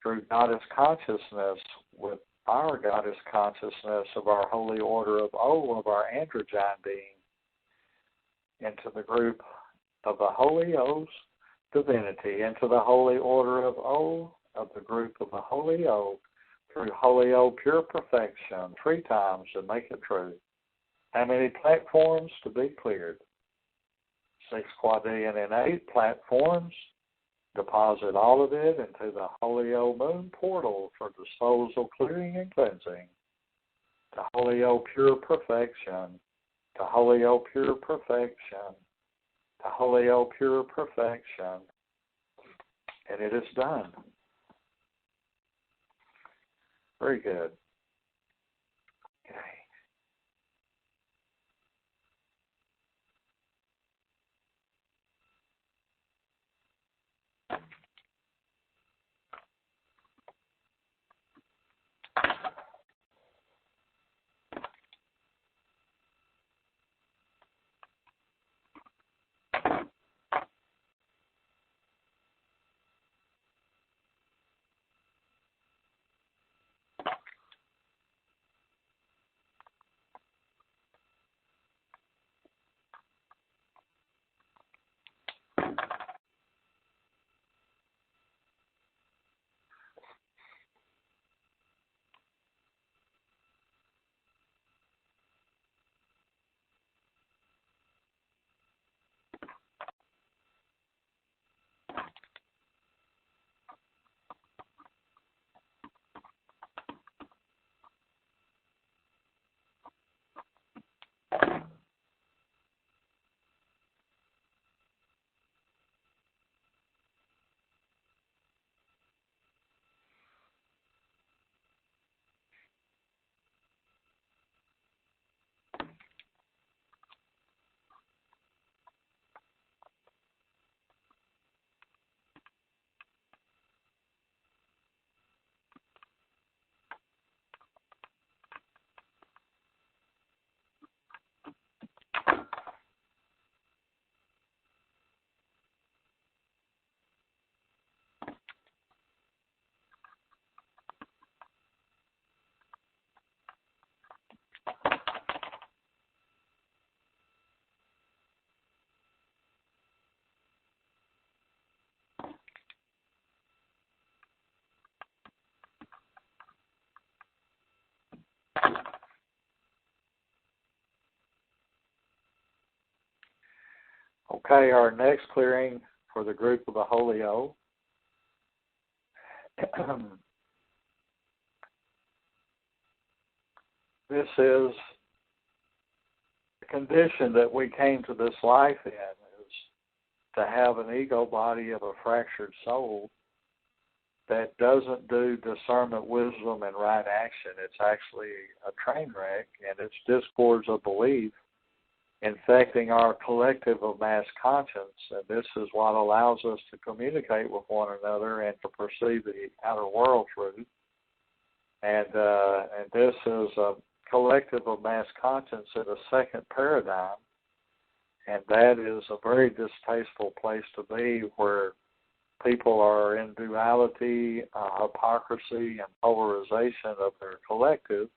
through goddess consciousness with our goddess consciousness of our Holy Order of O, of our androgyne being, into the group of the Holy O's divinity, into the Holy Order of O, of the group of the Holy O, through Holy O pure perfection, 3 times to make it true. How many platforms to be cleared? 6 quadrillion and 8 platforms. Deposit all of it into the Holy O Moon portal for disposal, clearing, and cleansing. to Holy O pure perfection, to Holy O pure perfection, to Holy O pure perfection. And it is done. Very good. Okay. Okay, our next clearing for the group of the Holy O. This is the condition that we came to this life in, is to have an ego body of a fractured soul that doesn't do discernment, wisdom, and right action. It's actually a train wreck, and it's discords of belief infecting our collective of mass conscience, and this is what allows us to communicate with one another and to perceive the outer world truth. And this is a collective of mass conscience in a second paradigm, and that is a very distasteful place to be, where people are in duality, hypocrisy, and polarization of their collective.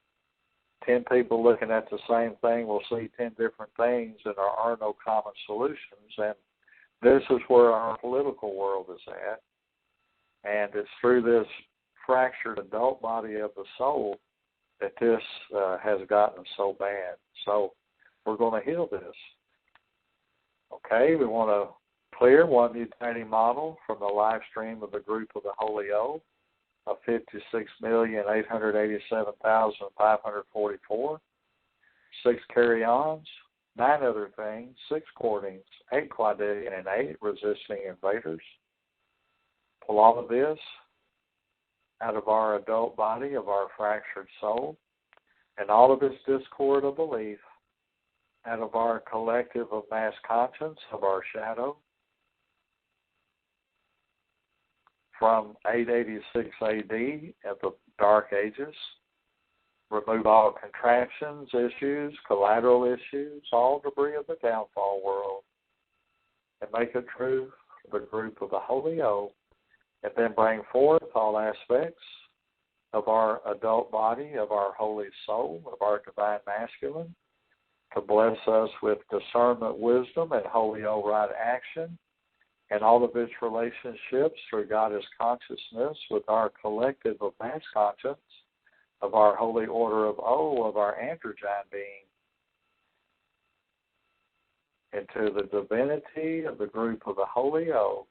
10 people looking at the same thing will see 10 different things, and there are no common solutions. And this is where our political world is at. And it's through this fractured adult body of the soul that this has gotten so bad. So we're going to heal this. Okay, we want to clear one mutating model from the live stream of the group of the Holy O of 56,887,544, 6 carry-ons, 9 other things, 6 cordings, 8 quadrillion and 8 resisting invaders. Pull all of this out of our adult body of our fractured soul, and all of its discord of belief out of our collective of mass conscience of our shadow, from 886 AD at the Dark Ages. Remove all contractions, issues, collateral issues, all debris of the downfall world, and make it true for the group of the Holy O, and then bring forth all aspects of our adult body, of our holy soul, of our divine masculine, to bless us with discernment, wisdom, and Holy O right action, and all of its relationships through Goddess consciousness with our collective of mass conscience, of our holy order of O, of our androgyne being, into the divinity of the group of the Holy O,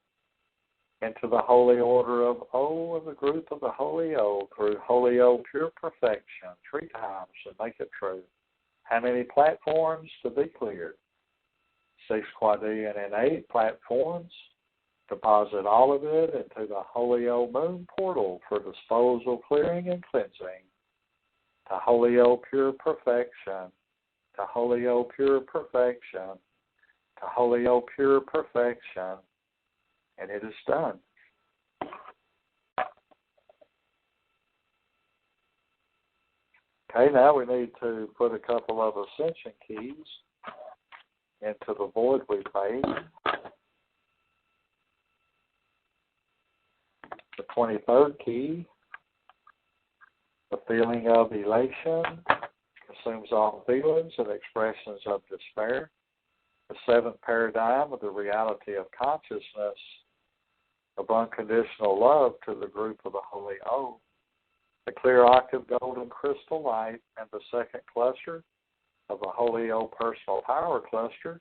into the holy order of O of the group of the Holy O, through Holy O pure perfection, 3 times to make it true. How many platforms to be cleared? 6 quadrillion innate platforms. Deposit all of it into the Holy O moon portal for disposal, clearing, and cleansing. To Holy O pure perfection. To Holy O pure perfection. To Holy O pure perfection. And it is done. Okay, now we need to put a couple of ascension keys into the void we made. The 23rd key, the feeling of elation, consumes all feelings and expressions of despair. The 7th paradigm of the reality of consciousness of unconditional love to the group of the Holy O. The clear octave golden crystal light and the 2nd cluster of the Holy O personal power cluster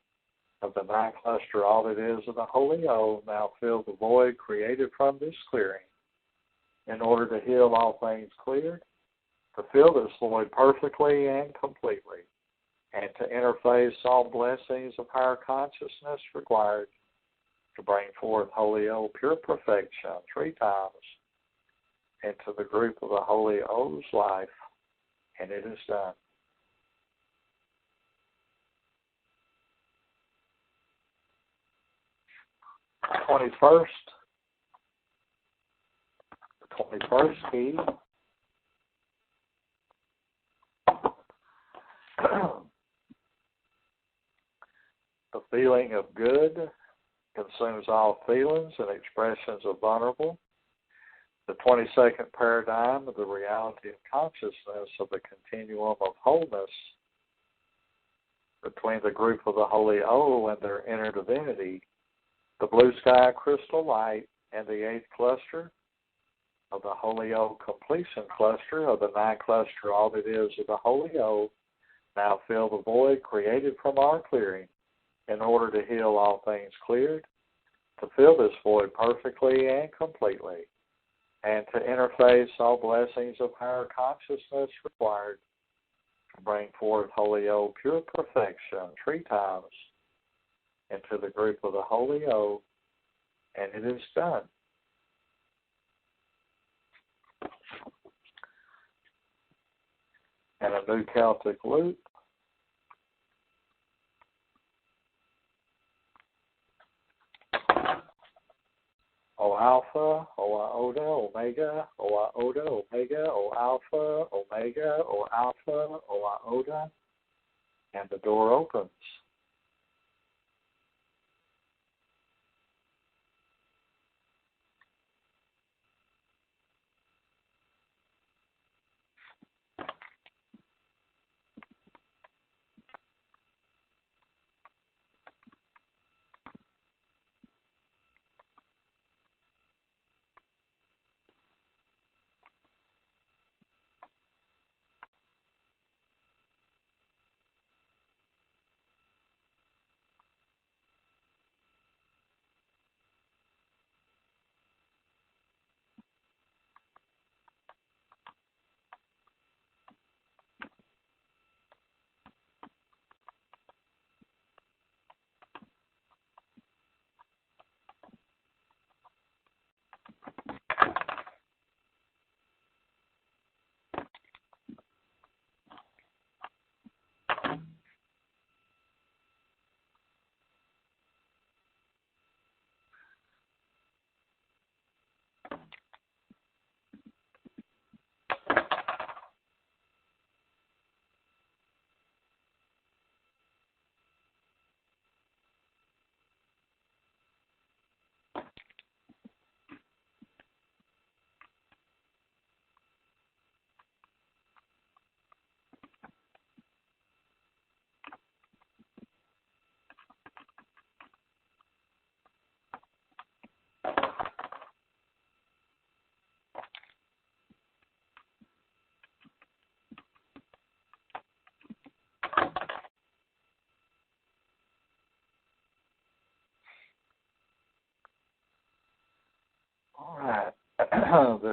of the 9 cluster all that is of the Holy O now fill the void created from this clearing in order to heal all things cleared, to fill this void perfectly and completely, and to interface all blessings of higher consciousness required to bring forth Holy O pure perfection 3 times into the group of the Holy O's life, and it is done. The 21st key, the feeling of good consumes all feelings and expressions of vulnerable. The 22nd paradigm of the reality of consciousness of the continuum of wholeness between the group of the Holy O and their inner divinity, the blue sky crystal light and the 8th cluster of the Holy O completion cluster of the 9 cluster all that is of the Holy O now fill the void created from our clearing in order to heal all things cleared, to fill this void perfectly and completely, and to interface all blessings of higher consciousness required to bring forth Holy O pure perfection 3 times into the group of the Holy O, and it is done. And a new Celtic loop. O alpha, O iota, omega, O iota, omega, O alpha, omega, O alpha, O iota, and the door opens.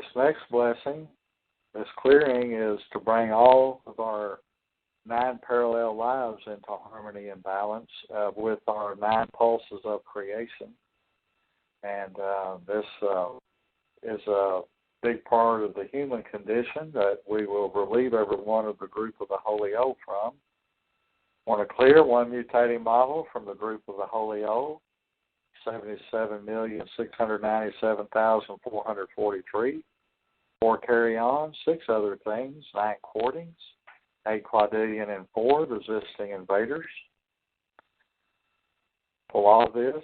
this next blessing, this clearing, is to bring all of our 9 parallel lives into harmony and balance with our 9 pulses of creation. And this is a big part of the human condition that we will relieve every one of the group of the Holy O from. Want to clear 1 mutating model from the group of the Holy O, 77,697,443. 4 carry-on, 6 other things, 9 courtings, 8 quadrillion and 4 resisting invaders. Pull all of this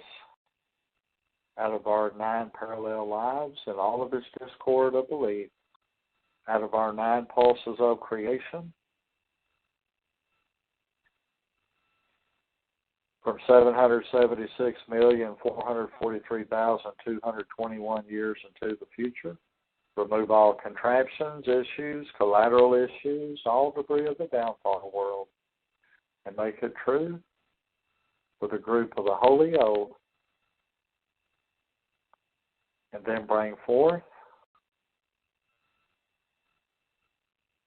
out of our 9 parallel lives and all of its discord of belief, out of our 9 pulses of creation, from 776,443,221 years into the future. Remove all contraptions, issues, collateral issues, all debris of the downfall world, and make it true for the group of the Holy O. And then bring forth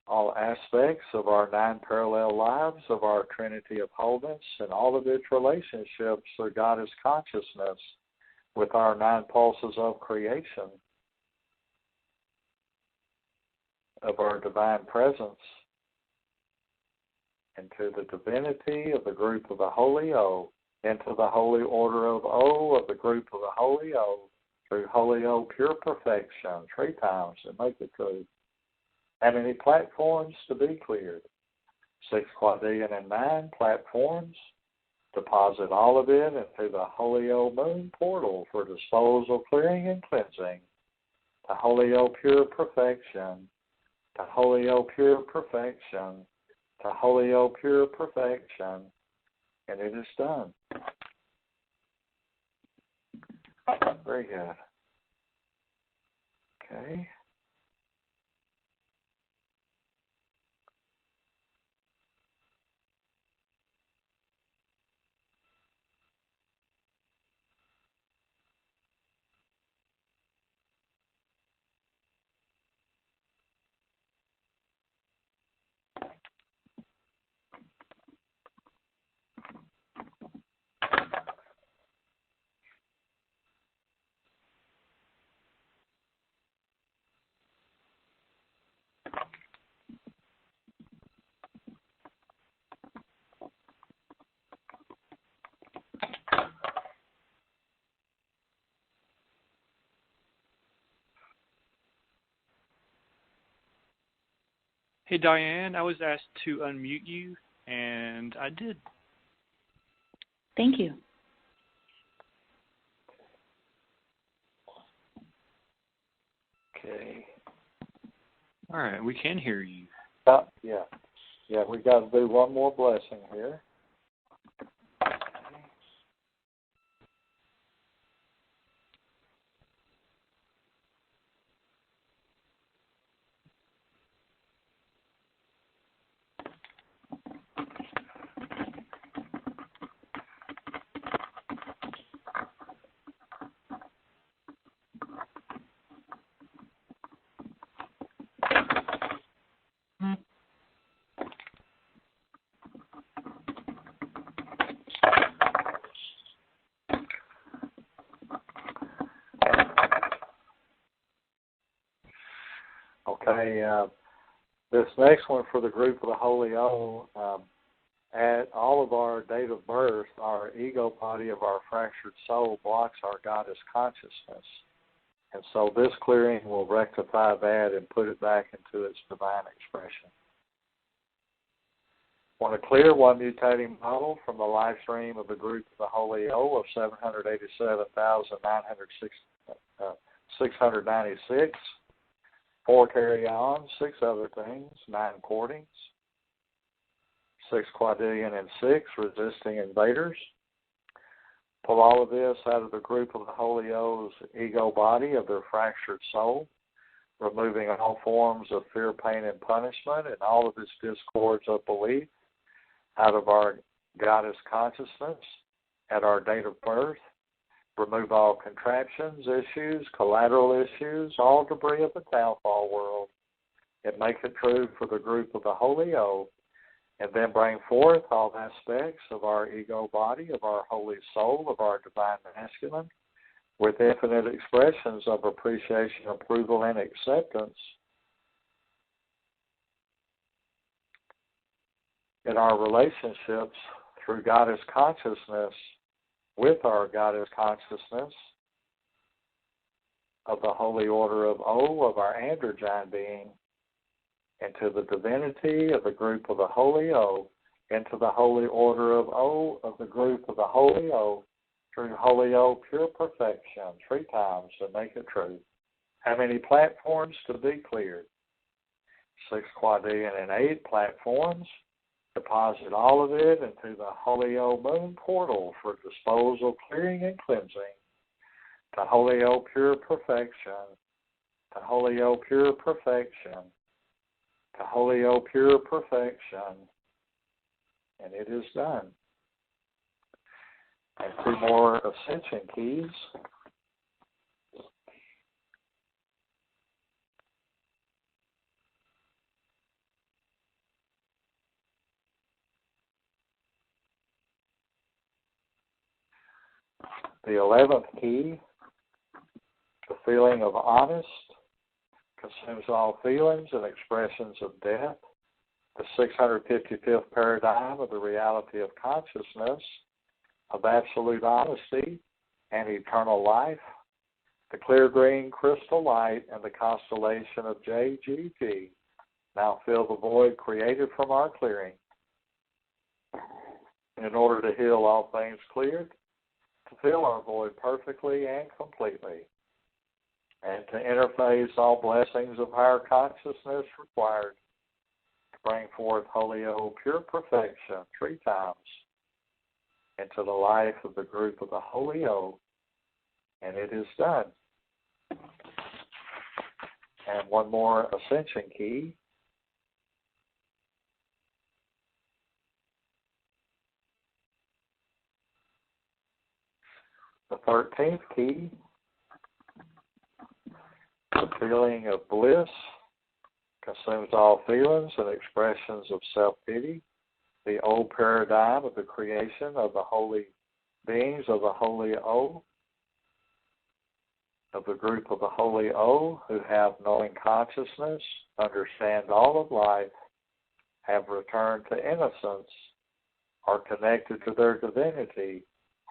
all aspects of our 9 parallel lives, of our Trinity of Wholeness, and all of its relationships through Goddess consciousness with our 9 pulses of creation, of our divine presence, into the divinity of the group of the Holy O, into the Holy Order of O of the group of the Holy O, through Holy O pure perfection, 3 times, and make it true. And any platforms to be cleared? 6 quadrillion and 9 platforms. Deposit all of it into the Holy O moon portal for disposal, clearing, and cleansing. To Holy O pure perfection. To Holy O pure perfection. To Holy O pure perfection. And it is done. Very good. Okay. Hey, Diane, I was asked to unmute you, and I did. Thank you. Okay. All right, we can hear you. Yeah, we got to do one more blessing here. Okay, this next one for the group of the Holy O, at all of our date of birth, our ego body of our fractured soul blocks our Goddess consciousness. And so this clearing will rectify that and put it back into its divine expression. Want to clear 1 mutating model from the live stream of the group of the Holy O of 787,696. 4 carry-on, 6 other things, 9 courtings, 6 quadrillion and 6 resisting invaders. Pull all of this out of the group of the Holy O's ego body of their fractured soul, removing all forms of fear, pain, and punishment, and all of its discords of belief out of our Goddess consciousness at our date of birth, Remove all contraptions, issues, collateral issues, all debris of the downfall world, and make it true for the group of the Holy O, and then bring forth all aspects of our ego body, of our holy soul, of our divine masculine, with infinite expressions of appreciation, approval, and acceptance in our relationships through Goddess consciousness, with our Goddess consciousness of the Holy Order of O, of our androgyne being, into the divinity of the group of the Holy O, into the Holy Order of O, of the group of the Holy O, through Holy O pure perfection, 3 times to make it true. How many platforms to be cleared? 6 quadrillion and 8 platforms. Deposit all of it into the Holy O moon portal for disposal, clearing, and cleansing. To Holy O pure perfection. To Holy O pure perfection. To Holy O pure perfection. And it is done. And 2 more ascension keys. The 11th key, the feeling of honest, consumes all feelings and expressions of death. The 655th paradigm of the reality of consciousness, of absolute honesty and eternal life. The clear green crystal light and the constellation of JGG now fill the void created from our clearing. In order to heal all things cleared, to fill our void perfectly and completely, and to interface all blessings of higher consciousness required to bring forth Holy O pure perfection 3 times into the life of the group of the Holy O, and it is done. And 1 more ascension key. The 13th key, the feeling of bliss, consumes all feelings and expressions of self-pity. The old paradigm of the creation of the holy beings of the Holy O, of the group of the Holy O, who have knowing consciousness, understand all of life, have returned to innocence, are connected to their divinity,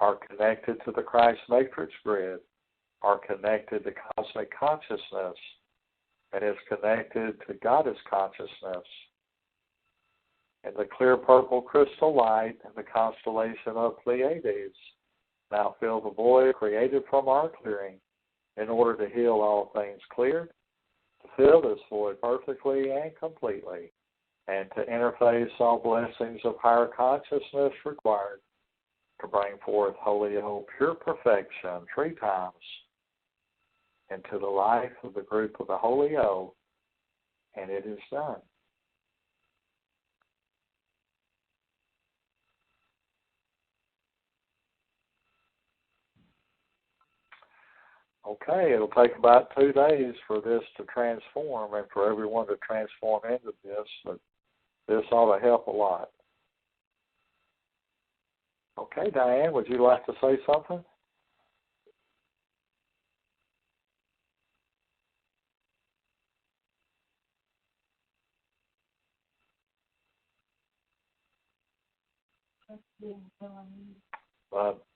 are connected to the Christ matrix grid, are connected to cosmic consciousness, and is connected to Goddess consciousness. And the clear purple crystal light and the constellation of Pleiades now fill the void created from our clearing in order to heal all things cleared, to fill this void perfectly and completely, and to interface all blessings of higher consciousness required to bring forth Holy O pure perfection 3 times into the life of the group of the Holy O, and it is done. Okay, it'll take about 2 days for this to transform and for everyone to transform into this, but this ought to help a lot. Okay, Diane, would you like to say something?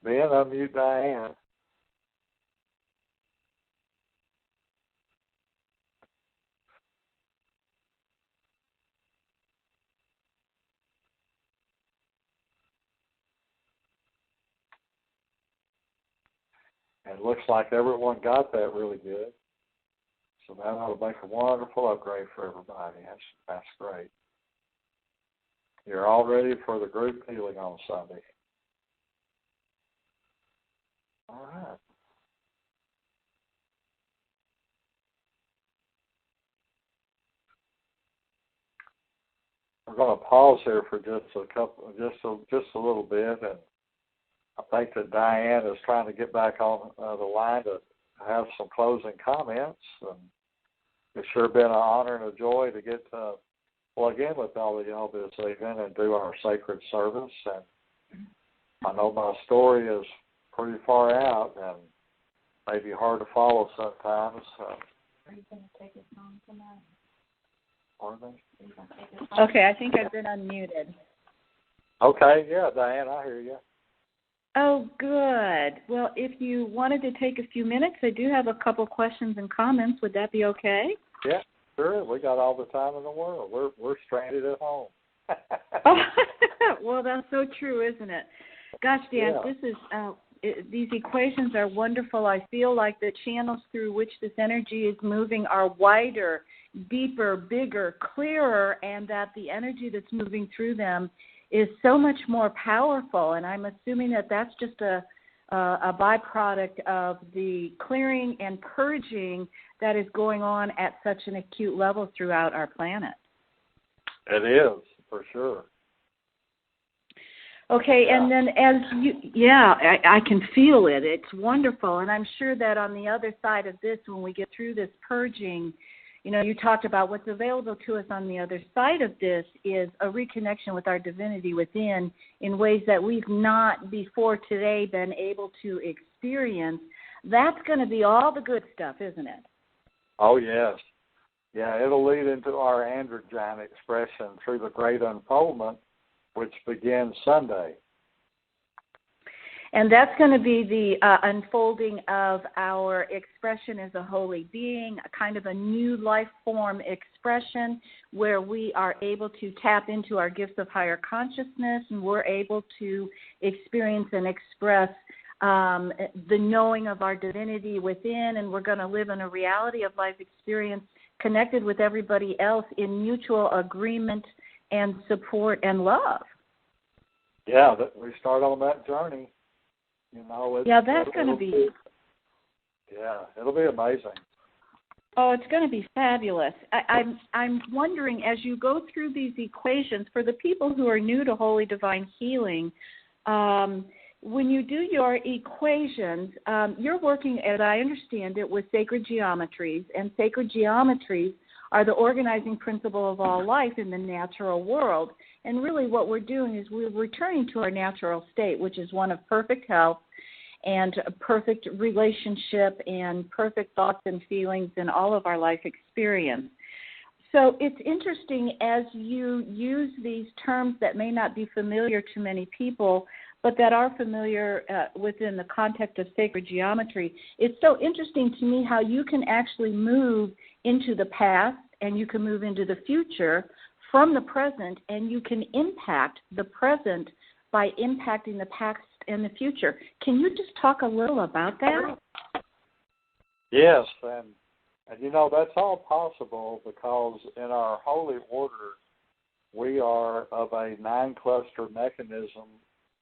Ben, unmute Diane. And it looks like everyone got that really good. So that ought to make a wonderful upgrade for everybody. That's great. You're all ready for the group healing on Sunday. All right. We're going to pause here for just a little bit, and I think that Diane is trying to get back on the line to have some closing comments. And it's sure been an honor and a joy to get to plug in with all of y'all this evening and do our sacred service. And I know my story is pretty far out and maybe hard to follow sometimes. Are you going to take us home tonight? Pardon me? Are you going to take us home? Okay, I think I've been unmuted. Okay, yeah, Diane, I hear you. Oh, good. Well, if you wanted to take a few minutes, I do have a couple questions and comments. Would that be okay? Yeah, sure. We got all the time in the world. We're stranded at home. Well, that's so true, isn't it? Gosh, Dan, Yeah. this is these equations are wonderful. I feel like the channels through which this energy is moving are wider, deeper, bigger, clearer, and that the energy that's moving through them is so much more powerful. And I'm assuming that that's just a byproduct of the clearing and purging that is going on at such an acute level throughout our planet. It is, for sure. Okay, Yeah. and then I can feel it. It's wonderful. And I'm sure that on the other side of this, when we get through this purging, you know, you talked about what's available to us on the other side of this is a reconnection with our divinity within in ways that we've not before today been able to experience. That's going to be all the good stuff, isn't it? Oh, yes. Yeah, it'll lead into our androgyne expression through the great unfoldment, which begins Sunday. And that's going to be the unfolding of our expression as a holy being, a kind of a new life form expression where we are able to tap into our gifts of higher consciousness and we're able to experience and express the knowing of our divinity within, and we're going to live in a reality of life experience connected with everybody else in mutual agreement and support and love. Yeah, we start on that journey. You know, that's going to be. Yeah, it'll be amazing. Oh, it's going to be fabulous. I'm wondering, as you go through these equations, for the people who are new to Holy Divine Healing, when you do your equations, you're working, as I understand it, with sacred geometries, and sacred geometries are the organizing principle of all life in the natural world. And really what we're doing is we're returning to our natural state, which is one of perfect health and a perfect relationship and perfect thoughts and feelings in all of our life experience. So it's interesting as you use these terms that may not be familiar to many people, but that are familiar within the context of sacred geometry. It's so interesting to me how you can actually move into the past and you can move into the future from the present, and you can impact the present by impacting the past and the future. Can you just talk a little about that? Yes, and you know, that's all possible because in our holy order, we are of a 9-cluster mechanism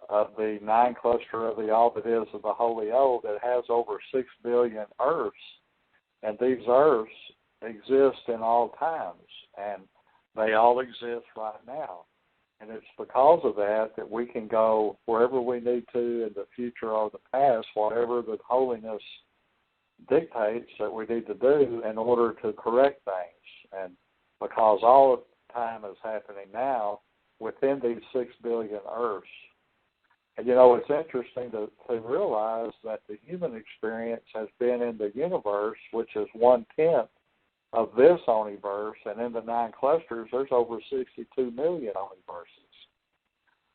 of the 9-cluster of the all that is of the Holy Old that has over 6 billion Earths, and these Earths exist in all times, and they all exist right now. And it's because of that that we can go wherever we need to in the future or the past, whatever the holiness dictates that we need to do in order to correct things. And because all of time is happening now within these 6 billion Earths. And, you know, it's interesting to realize that the human experience has been in the universe, which is 1/10 of this omniverse, and in the 9 clusters, there's over 62 million omniverses.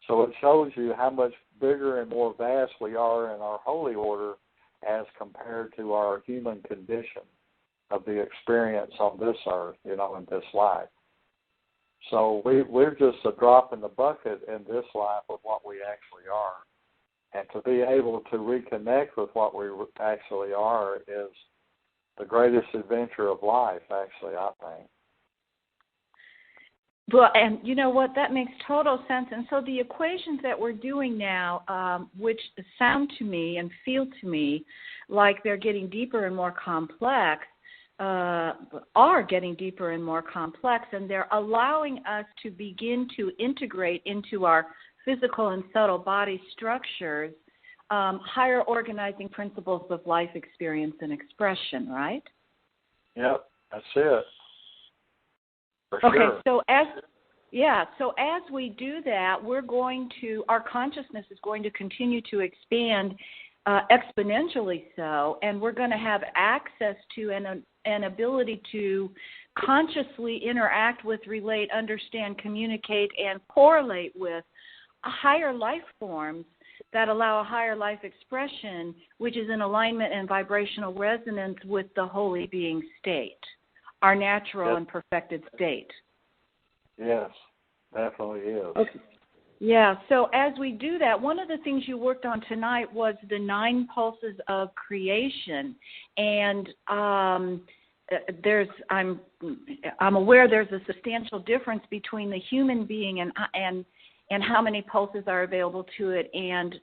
So it shows you how much bigger and more vast we are in our holy order as compared to our human condition of the experience on this earth, you know, in this life. So we're just a drop in the bucket in this life of what we actually are. And to be able to reconnect with what we actually are is the greatest adventure of life, actually, I think. Well, and you know what? That makes total sense. And so the equations that we're doing now, which sound to me and feel to me like they're getting deeper and more complex, are getting deeper and more complex, and they're allowing us to begin to integrate into our physical and subtle body structures higher organizing principles of life experience and expression, right? Yep, that's it. For Okay, sure. so as we do that, our consciousness is going to continue to expand exponentially so, and we're going to have access to an ability to consciously interact with, relate, understand, communicate, and correlate with higher life forms that allow a higher life expression, which is in alignment and vibrational resonance with the holy being state, our natural and perfected state. Yes, definitely is. Okay. Yeah, so as we do that, one of the things you worked on tonight was the 9 pulses of creation, and I'm aware there's a substantial difference between the human being and how many pulses are available to it, and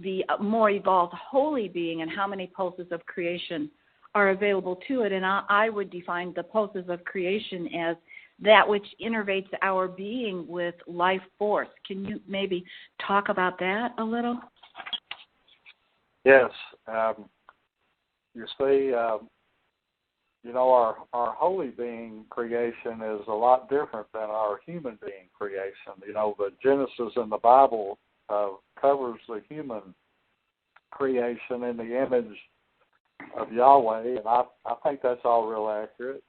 the more evolved holy being and how many pulses of creation are available to it. And I would define the pulses of creation as that which innervates our being with life force. Can you maybe talk about that a little? Yes. You see, our holy being creation is a lot different than our human being creation. The Genesis in the Bible covers the human creation in the image of Yahweh, and I think that's all real accurate.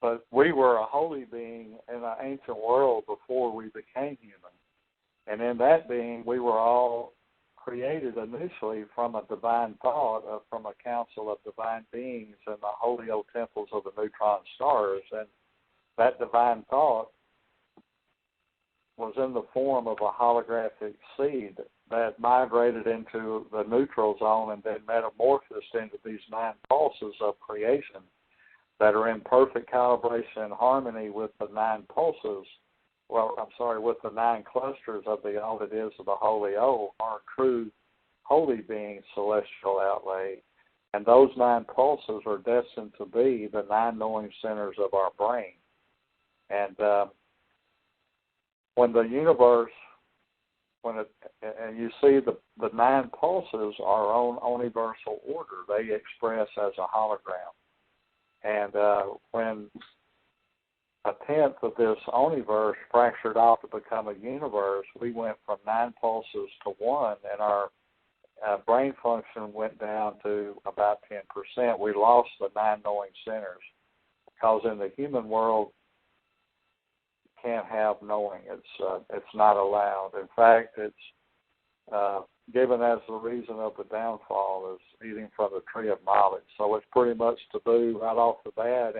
But we were a holy being in an ancient world before we became human. And in that being, we were all created initially from a divine thought, from a council of divine beings in the holy old temples of the neutron stars. And that divine thought was in the form of a holographic seed that migrated into the neutral zone and then metamorphosed into these 9 pulses of creation that are in perfect calibration and harmony with the 9 pulses, with the 9 clusters of the all that is of the Holy O, our true holy being celestial outlay. And those 9 pulses are destined to be the 9 knowing centers of our brain. And when the universe, and you see the 9 pulses are on universal order, they express as a hologram. And when a tenth of this universe fractured off to become a universe, we went from 9 pulses to 1, and our brain function went down to about 10%. We lost the 9 knowing centers because in the human world, you can't have knowing. It's not allowed. In fact, it's given as the reason of the downfall is eating from the tree of knowledge. So it's pretty much taboo right off the bat.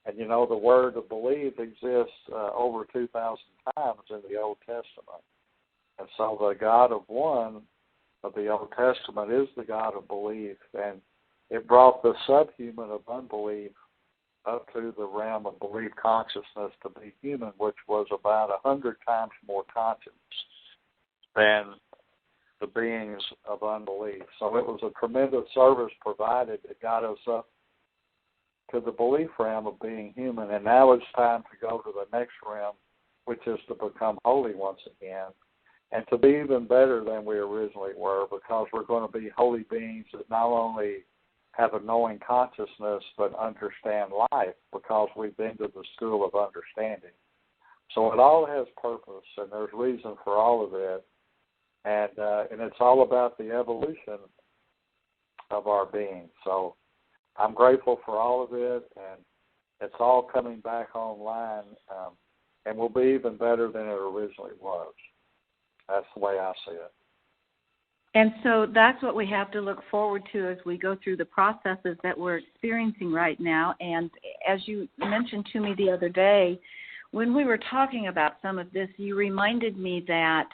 And the word to believe exists over 2,000 times in the Old Testament. And so the God of one of the Old Testament is the God of belief. And it brought the subhuman of unbelief up to the realm of belief consciousness to be human, which was about 100 times more conscious than the beings of unbelief. So it was a tremendous service provided that got us up to the belief realm of being human. And now it's time to go to the next realm, which is to become holy once again, and to be even better than we originally were, because we're going to be holy beings that not only have a knowing consciousness, but understand life, because we've been to the school of understanding. So it all has purpose, and there's reason for all of it. And it's all about the evolution of our being. So I'm grateful for all of it, and it's all coming back online, and will be even better than it originally was. That's the way I see it. And so that's what we have to look forward to as we go through the processes that we're experiencing right now. And as you mentioned to me the other day, when we were talking about some of this, you reminded me that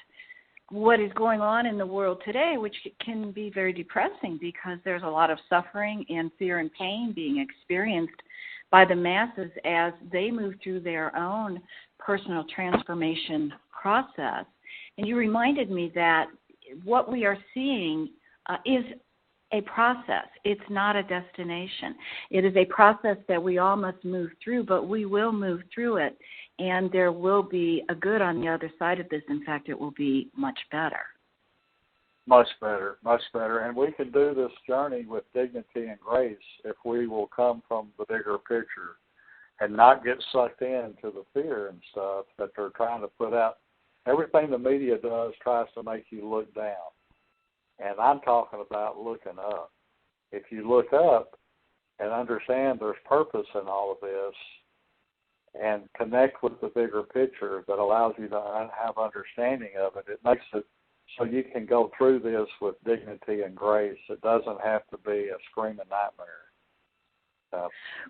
what is going on in the world today, which can be very depressing because there's a lot of suffering and fear and pain being experienced by the masses as they move through their own personal transformation process. And you reminded me that what we are seeing is a process. It's not a destination. It is a process that we all must move through, but we will move through it. And there will be a good on the other side of this. In fact, it will be much better. Much better, much better. And we can do this journey with dignity and grace if we will come from the bigger picture and not get sucked into the fear and stuff that they're trying to put out. Everything the media does tries to make you look down. And I'm talking about looking up. If you look up and understand there's purpose in all of this and connect with the bigger picture that allows you to have understanding of it, it makes it so you can go through this with dignity and grace. It doesn't have to be a screaming nightmare.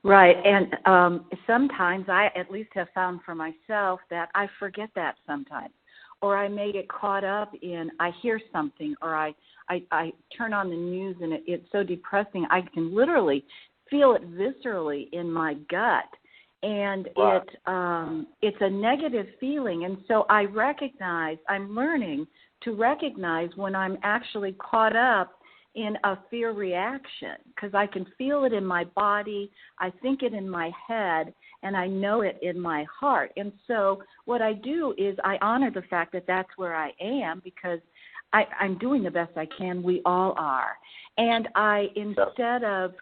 Right, and sometimes I at least have found for myself that I forget that sometimes, or I may get caught up in, I hear something, or I turn on the news and it's so depressing, I can literally feel it viscerally in my gut, and right. It's a negative feeling, and so I'm learning to recognize when I'm actually caught up in a fear reaction, because I can feel it in my body, I think it in my head, and I know it in my heart. And so what I do is I honor the fact that that's where I am, because I'm doing the best I can. We all are. And I, instead of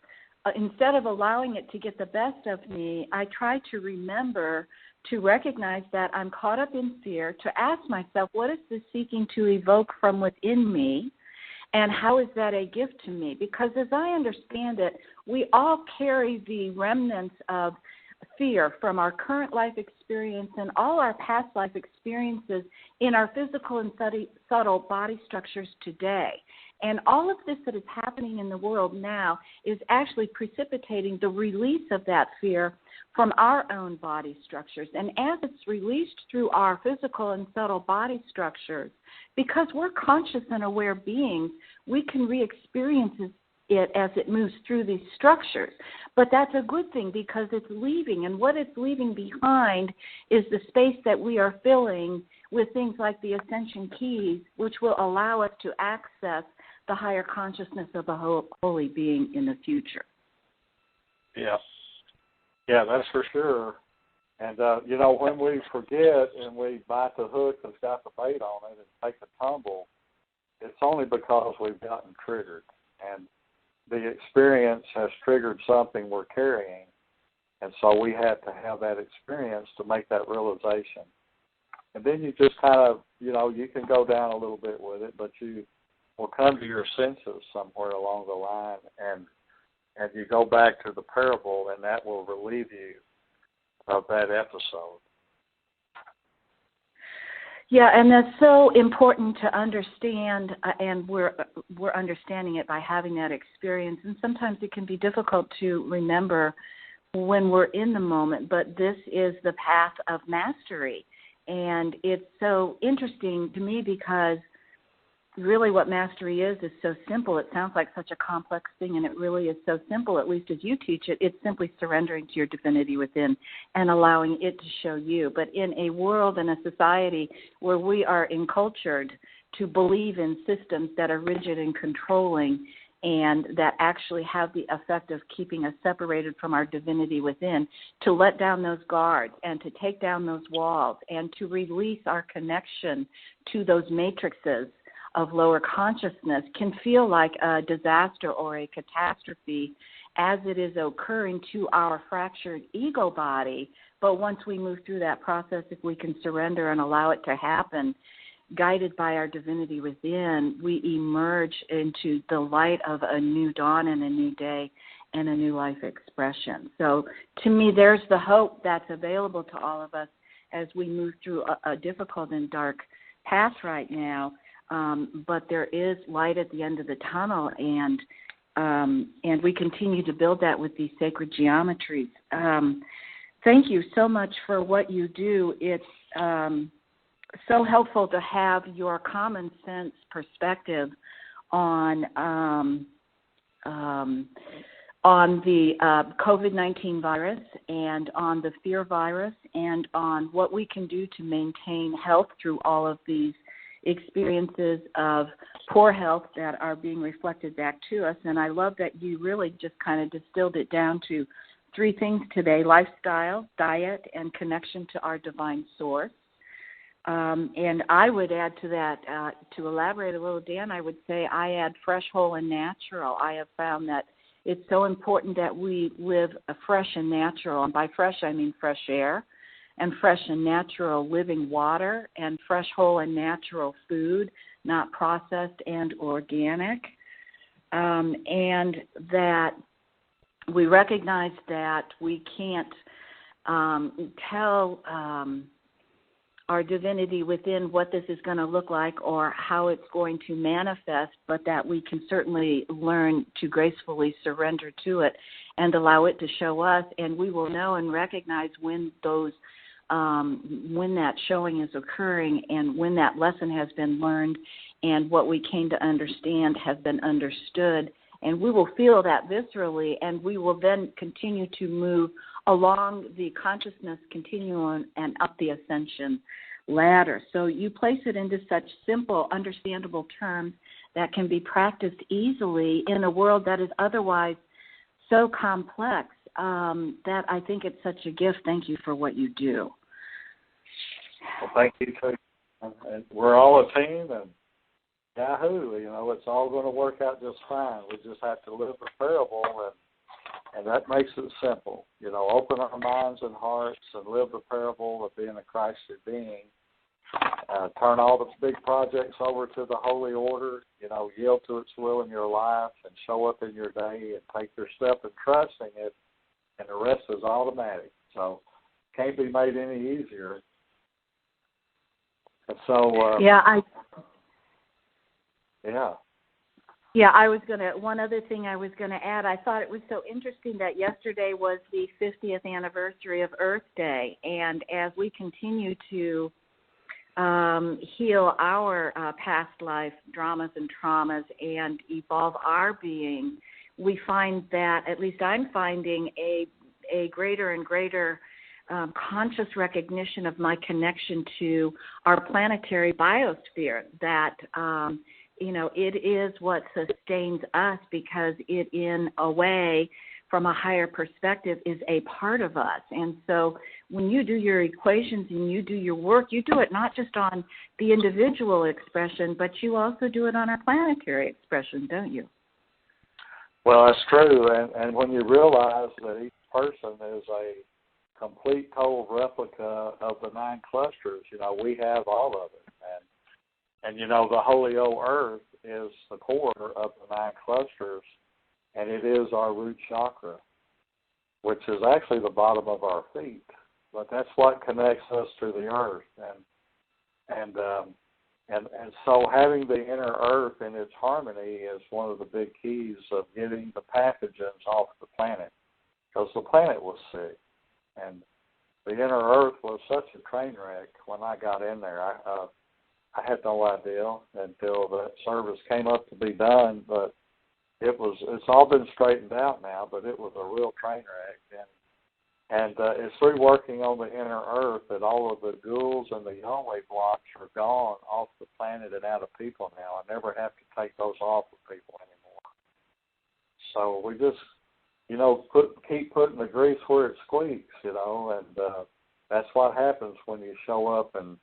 allowing it to get the best of me, I try to remember to recognize that I'm caught up in fear, to ask myself, what is this seeking to evoke from within me, and how is that a gift to me? Because as I understand it, we all carry the remnants of fear from our current life experience and all our past life experiences in our physical and subtle body structures today. And all of this that is happening in the world now is actually precipitating the release of that fear from our own body structures. And as it's released through our physical and subtle body structures, because we're conscious and aware beings, we can re-experience it as it moves through these structures. But that's a good thing, because it's leaving, and what it's leaving behind is the space that we are filling with things like the ascension keys, which will allow us to access the higher consciousness of a holy being in the future. Yeah. Yeah, that's for sure. And, when we forget and we bite the hook that's got the bait on it and take a tumble, it's only because we've gotten triggered. And the experience has triggered something we're carrying. And so we have to have that experience to make that realization. And then you just kind of, you can go down a little bit with it, but you will come to your senses somewhere along the line, and you go back to the parable, and that will relieve you of that episode. Yeah, and that's so important to understand, and we're understanding it by having that experience. And sometimes it can be difficult to remember when we're in the moment, but this is the path of mastery. And it's so interesting to me because really what mastery is so simple. It sounds like such a complex thing, and it really is so simple, at least as you teach it. It's simply surrendering to your divinity within and allowing it to show you. But in a world and a society where we are encultured to believe in systems that are rigid and controlling and that actually have the effect of keeping us separated from our divinity within, to let down those guards and to take down those walls and to release our connection to those matrices of lower consciousness can feel like a disaster or a catastrophe as it is occurring to our fractured ego body. But once we move through that process, if we can surrender and allow it to happen, guided by our divinity within, we emerge into the light of a new dawn and a new day and a new life expression. So to me, there's the hope that's available to all of us as we move through a difficult and dark path right now. But there is light at the end of the tunnel, and we continue to build that with these sacred geometries. Thank you so much for what you do. It's so helpful to have your common sense perspective on the COVID-19 virus and on the fear virus and on what we can do to maintain health through all of these experiences of poor health that are being reflected back to us. And I love that you really just kind of distilled it down to 3 things today: lifestyle, diet, and connection to our divine source. And I would add to that, to elaborate a little, Dan, I would say I add fresh, whole, and natural. I have found that it's so important that we live a fresh and natural, and by fresh I mean fresh air, and fresh and natural living water, and fresh, whole, and natural food, not processed and organic, and that we recognize that we can't tell our divinity within what this is going to look like or how it's going to manifest, but that we can certainly learn to gracefully surrender to it and allow it to show us, and we will know and recognize when those when that showing is occurring and when that lesson has been learned and what we came to understand has been understood. And we will feel that viscerally, and we will then continue to move along the consciousness continuum and up the ascension ladder. So you place it into such simple, understandable terms that can be practiced easily in a world that is otherwise so complex that I think it's such a gift. Thank you for what you do. Well, thank you, too. And we're all a team, and yahoo, it's all going to work out just fine. We just have to live the parable, and that makes it simple. Open our minds and hearts and live the parable of being a Christed being. Turn all the big projects over to the Holy Order, yield to its will in your life and show up in your day and take your step in trusting it, and the rest is automatic. So can't be made any easier. And so, Yeah, I was one other thing I was going to add, I thought it was so interesting that yesterday was the 50th anniversary of Earth Day, and as we continue to heal our past life dramas and traumas and evolve our being, we find that, at least I'm finding, a greater and greater conscious recognition of my connection to our planetary biosphere, that it is what sustains us because it, in a way, from a higher perspective, is a part of us. And so when you do your equations and you do your work, you do it not just on the individual expression, but you also do it on our planetary expression, don't you? Well, that's true. And when you realize that each person is a complete, total replica of the 9 clusters, we have all of it. And the Holy Old Earth is the core of the 9 clusters, and it is our root chakra, which is actually the bottom of our feet. But that's what connects us to the earth. And so having the inner earth in its harmony is one of the big keys of getting the pathogens off the planet, because the planet was sick. And the inner earth was such a train wreck when I got in there. I had no idea until the service came up to be done, but it's all been straightened out now, but it was a real train wreck. And it's through working on the inner earth that all of the ghouls and the Yahweh blocks are gone off the planet and out of people now. I never have to take those off of people anymore. So we just, keep putting the grease where it squeaks, and that's what happens when you show up and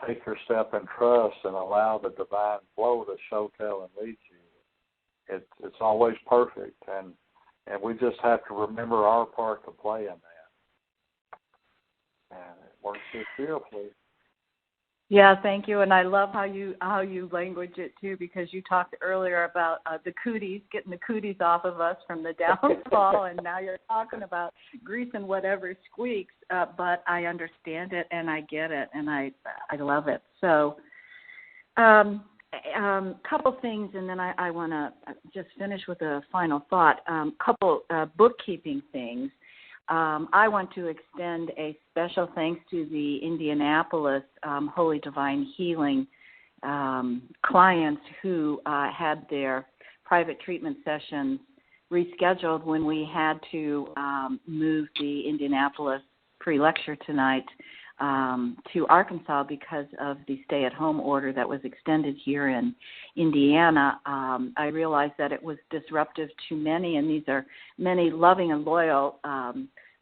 take your step in trust and allow the divine flow to show, tell, and lead you. It's always perfect, and we just have to remember our part to play in that. And it works just beautifully. Yeah, thank you. And I love how you language it too, because you talked earlier about the cooties, getting the cooties off of us from the downfall, and now you're talking about greasing whatever squeaks. But I understand it and I get it, and I love it. So, couple things, and then I want to just finish with a final thought. Couple bookkeeping things. I want to extend a special thanks to the Indianapolis Holy Divine Healing clients who had their private treatment sessions rescheduled when we had to move the Indianapolis pre-lecture tonight to Arkansas because of the stay-at-home order that was extended here in Indiana. I realized that it was disruptive to many, and these are many loving and loyal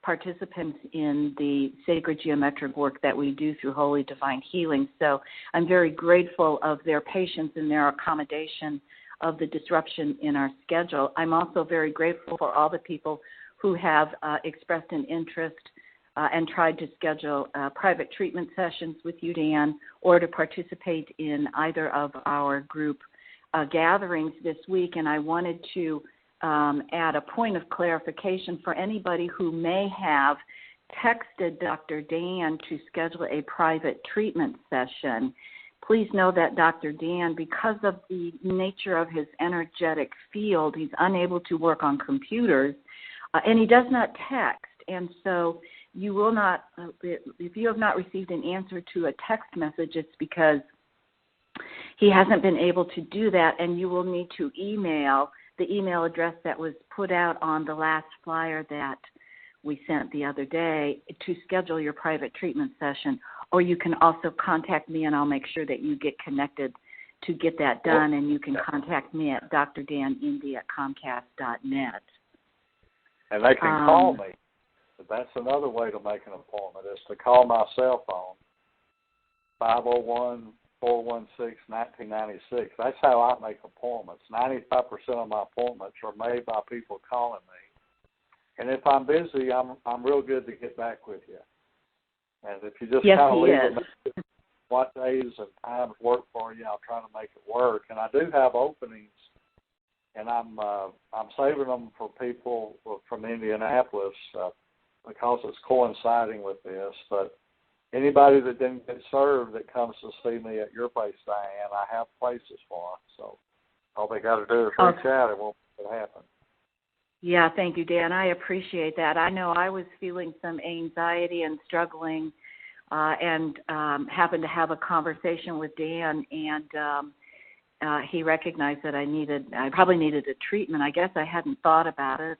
participants in the sacred geometric work that we do through Holy Divine Healing. So I'm very grateful of their patience and their accommodation of the disruption in our schedule. I'm also very grateful for all the people who have expressed an interest and tried to schedule private treatment sessions with you, Dan, or to participate in either of our group gatherings this week. And I wanted to add a point of clarification for anybody who may have texted Dr. Dan to schedule a private treatment session. Please know that Dr. Dan, because of the nature of his energetic field, he's unable to work on computers, and he does not text. And so you will not, if you have not received an answer to a text message, it's because he hasn't been able to do that, and you will need to email the email address that was put out on the last flyer that we sent the other day to schedule your private treatment session. Or you can also contact me, and I'll make sure that you get connected to get that done, and you can contact me at drdanindy@comcast.net. And they can call me. That's another way to make an appointment, is to call my cell phone, 501-416-1996. That's how I make appointments. 95% of my appointments are made by people calling me. And if I'm busy, I'm real good to get back with you. And if you just kind of leave a message, what days and times work for you, I'll try to make it work. And I do have openings, and I'm saving them for people from Indianapolis because it's coinciding with this. But anybody that didn't get served that comes to see me at your place, Diane, I have places for them. So all they got to do is reach out, and we'll make it happen. Yeah, thank you, Dan. I appreciate that. I know I was feeling some anxiety and struggling, and happened to have a conversation with Dan, and he recognized that I probably needed a treatment. I guess I hadn't thought about it.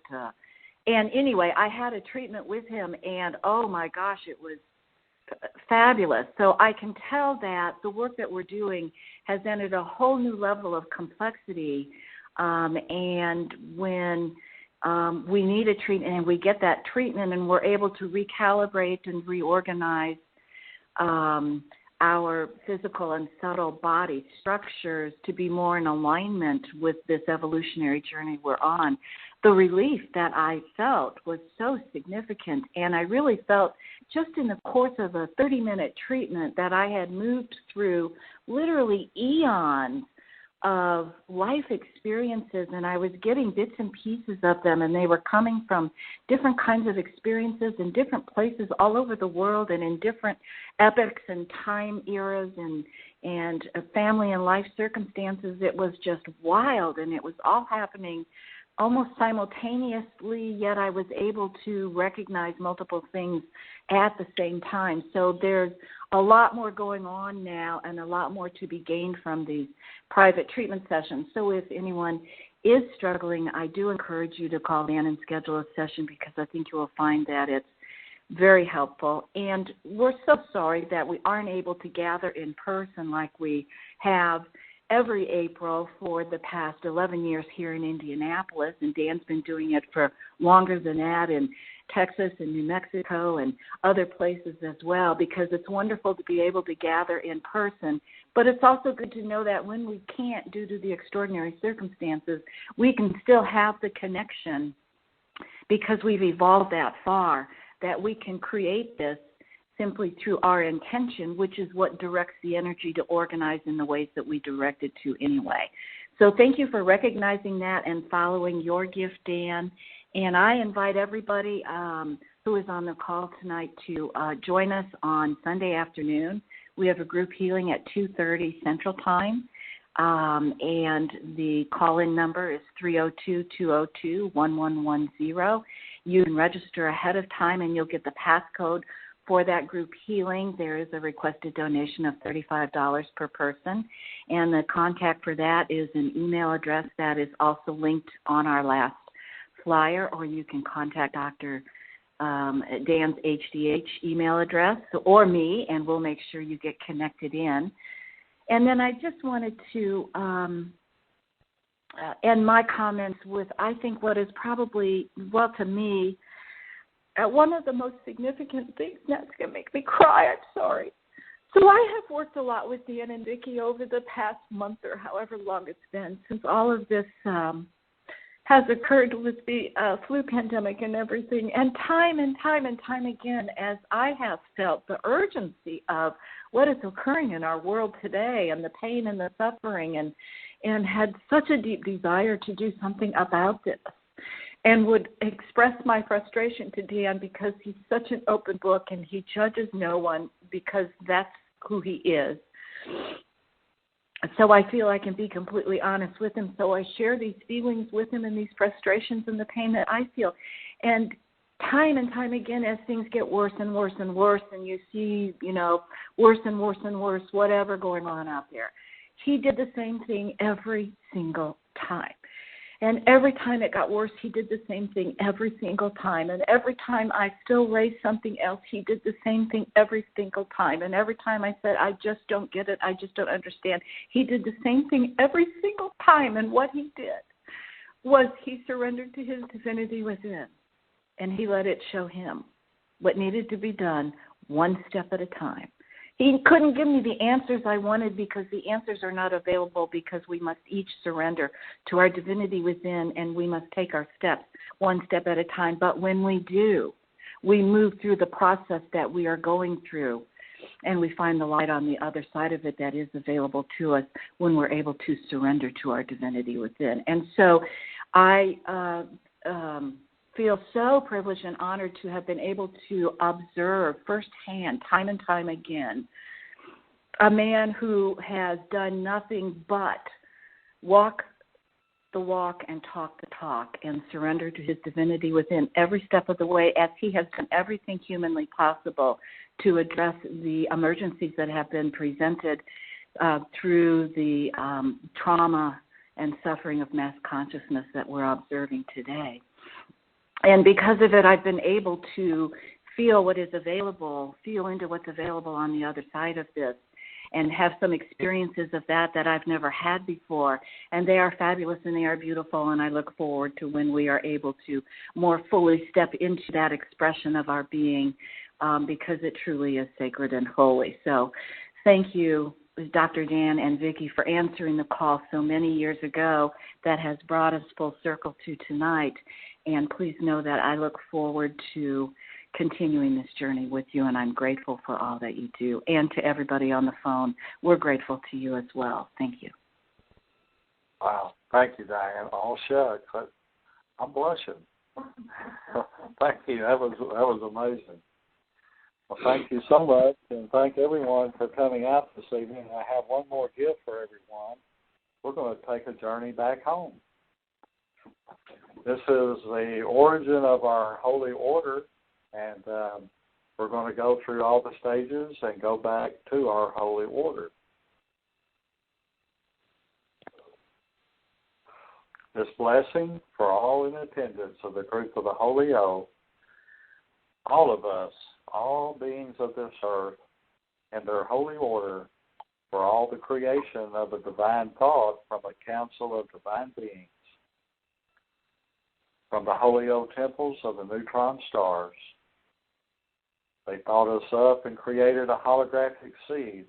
And anyway, I had a treatment with him, and oh my gosh, it was fabulous. So I can tell that the work that we're doing has entered a whole new level of complexity, and when we need a treatment and we get that treatment and we're able to recalibrate and reorganize our physical and subtle body structures to be more in alignment with this evolutionary journey we're on. The relief that I felt was so significant, and I really felt just in the course of a 30-minute treatment that I had moved through literally eons of life experiences, and I was getting bits and pieces of them, and they were coming from different kinds of experiences in different places all over the world and in different epochs and time eras and family and life circumstances. It was just wild, and it was all happening almost simultaneously, yet I was able to recognize multiple things at the same time. So there's a lot more going on now and a lot more to be gained from these private treatment sessions. So if anyone is struggling, I do encourage you to call in and schedule a session, because I think you will find that it's very helpful. And we're so sorry that we aren't able to gather in person like we have every April for the past 11 years here in Indianapolis, and Dan's been doing it for longer than that in Texas and New Mexico and other places as well, because it's wonderful to be able to gather in person. But it's also good to know that when we can't, due to the extraordinary circumstances, we can still have the connection, because we've evolved that far, that we can create this simply through our intention, which is what directs the energy to organize in the ways that we direct it to anyway. So thank you for recognizing that and following your gift, Dan. And I invite everybody who is on the call tonight to join us on Sunday afternoon. We have a group healing at 2:30 Central Time, and the call-in number is 302-202-1110. You can register ahead of time, and you'll get the passcode for that group healing. There is a requested donation of $35 per person, and the contact for that is an email address that is also linked on our last flyer, or you can contact Dr. Dan's HDH email address or me, and we'll make sure you get connected in. And then I just wanted to end my comments with, I think, what is probably, well, to me, one of the most significant things, that's going to make me cry, I'm sorry. So I have worked a lot with Dan and Vicki over the past month or however long it's been since all of this has occurred with the flu pandemic and everything. And time again, as I have felt the urgency of what is occurring in our world today and the pain and the suffering, and had such a deep desire to do something about this, and would express my frustration to Dan because he's such an open book and he judges no one because that's who he is. So I feel I can be completely honest with him. So I share these feelings with him and these frustrations and the pain that I feel. And time again, as things get worse and worse and worse, and you see, worse and worse and worse, whatever going on out there, he did the same thing every single time. And every time it got worse, he did the same thing every single time. And every time I still raised something else, he did the same thing every single time. And every time I said, I just don't get it, I just don't understand, he did the same thing every single time. And what he did was he surrendered to his divinity within, and he let it show him what needed to be done one step at a time. He couldn't give me the answers I wanted because the answers are not available, because we must each surrender to our divinity within, and we must take our steps one step at a time. But when we do, we move through the process that we are going through, and we find the light on the other side of it that is available to us when we're able to surrender to our divinity within. And so I feel so privileged and honored to have been able to observe firsthand, time and time again, a man who has done nothing but walk the walk and talk the talk and surrender to his divinity within every step of the way, as he has done everything humanly possible to address the emergencies that have been presented through the trauma and suffering of mass consciousness that we're observing today. And because of it, I've been able to feel what is available, feel into what's available on the other side of this, and have some experiences of that I've never had before. And they are fabulous and they are beautiful, and I look forward to when we are able to more fully step into that expression of our being, because it truly is sacred and holy. So thank you, Dr. Dan and Vicki, for answering the call so many years ago that has brought us full circle to tonight. And please know that I look forward to continuing this journey with you, and I'm grateful for all that you do. And to everybody on the phone, we're grateful to you as well. Thank you. Wow. Thank you, Diane. All shucks. I'm blushing. Thank you. That was amazing. Well, thank you so much, and thank everyone for coming out this evening. I have one more gift for everyone. We're going to take a journey back home. This is the origin of our holy order, and we're going to go through all the stages and go back to our holy order. This blessing for all in attendance of the group of the Holy O, all of us, all beings of this earth, and their holy order, for all the creation of a divine thought from a council of divine beings, from the Holy O temples of the neutron stars. They thought us up and created a holographic seed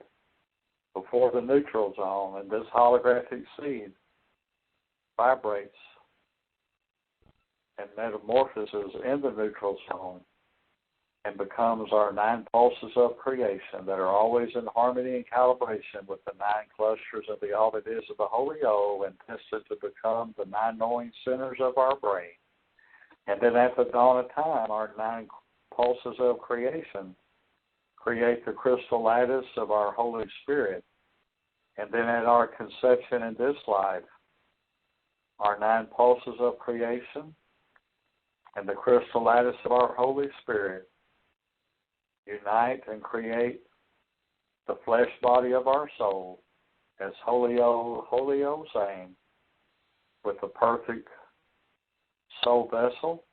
before the neutral zone, and this holographic seed vibrates and metamorphoses in the neutral zone and becomes our 9 pulses of creation that are always in harmony and calibration with the 9 clusters of the all that is of the Holy O, and tested to become the 9 knowing centers of our brain. And then at the dawn of time, our 9 pulses of creation create the crystal lattice of our Holy Spirit. And then at our conception in this life, our 9 pulses of creation and the crystal lattice of our Holy Spirit unite and create the flesh body of our soul as Holy O saying, with the perfect soul vessel,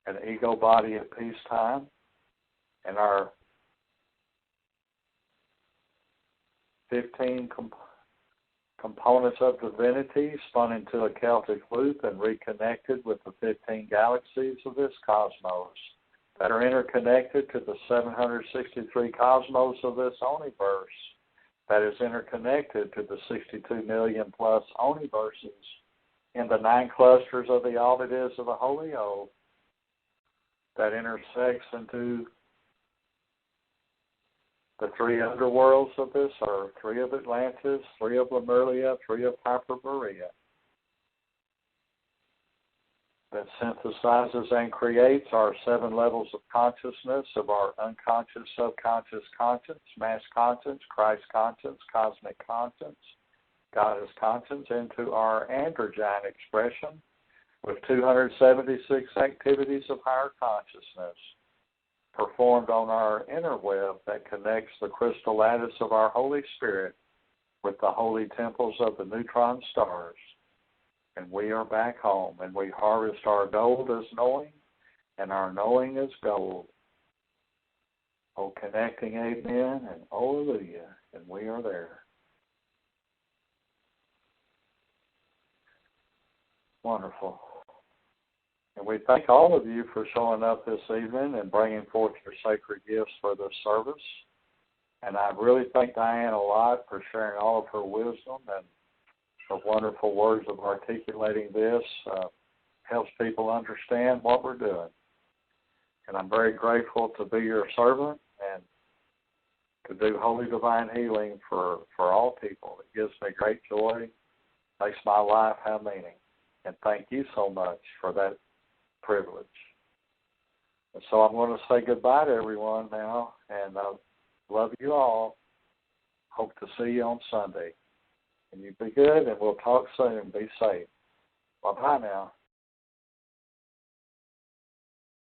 an ego body at peacetime, and our 15 components of divinity spun into a Celtic loop and reconnected with the 15 galaxies of this cosmos that are interconnected to the 763 cosmos of this universe that is interconnected to the 62 million plus universes in the 9 clusters of the all that is of the Holy Oath that intersects into the 3 underworlds of this earth, 3 of Atlantis, 3 of Lemuria, 3 of Hyperborea, that synthesizes and creates our 7 levels of consciousness of our unconscious, subconscious conscience, mass conscience, Christ conscience, cosmic conscience, Goddess conscience, into our androgyne expression with 276 activities of higher consciousness performed on our inner web that connects the crystal lattice of our Holy Spirit with the holy temples of the neutron stars. And we are back home, and we harvest our gold as knowing, and our knowing as gold. Oh, connecting amen, and hallelujah, and we are there. Wonderful. And we thank all of you for showing up this evening and bringing forth your sacred gifts for this service. And I really thank Diane a lot for sharing all of her wisdom and her wonderful words of articulating this. Helps people understand what we're doing. And I'm very grateful to be your servant and to do holy divine healing for all people. It gives me great joy, makes my life have meaning. And thank you so much for that privilege. And so I'm going to say goodbye to everyone now, and I love you all. Hope to see you on Sunday. And you be good, and we'll talk soon. Be safe. Bye-bye now.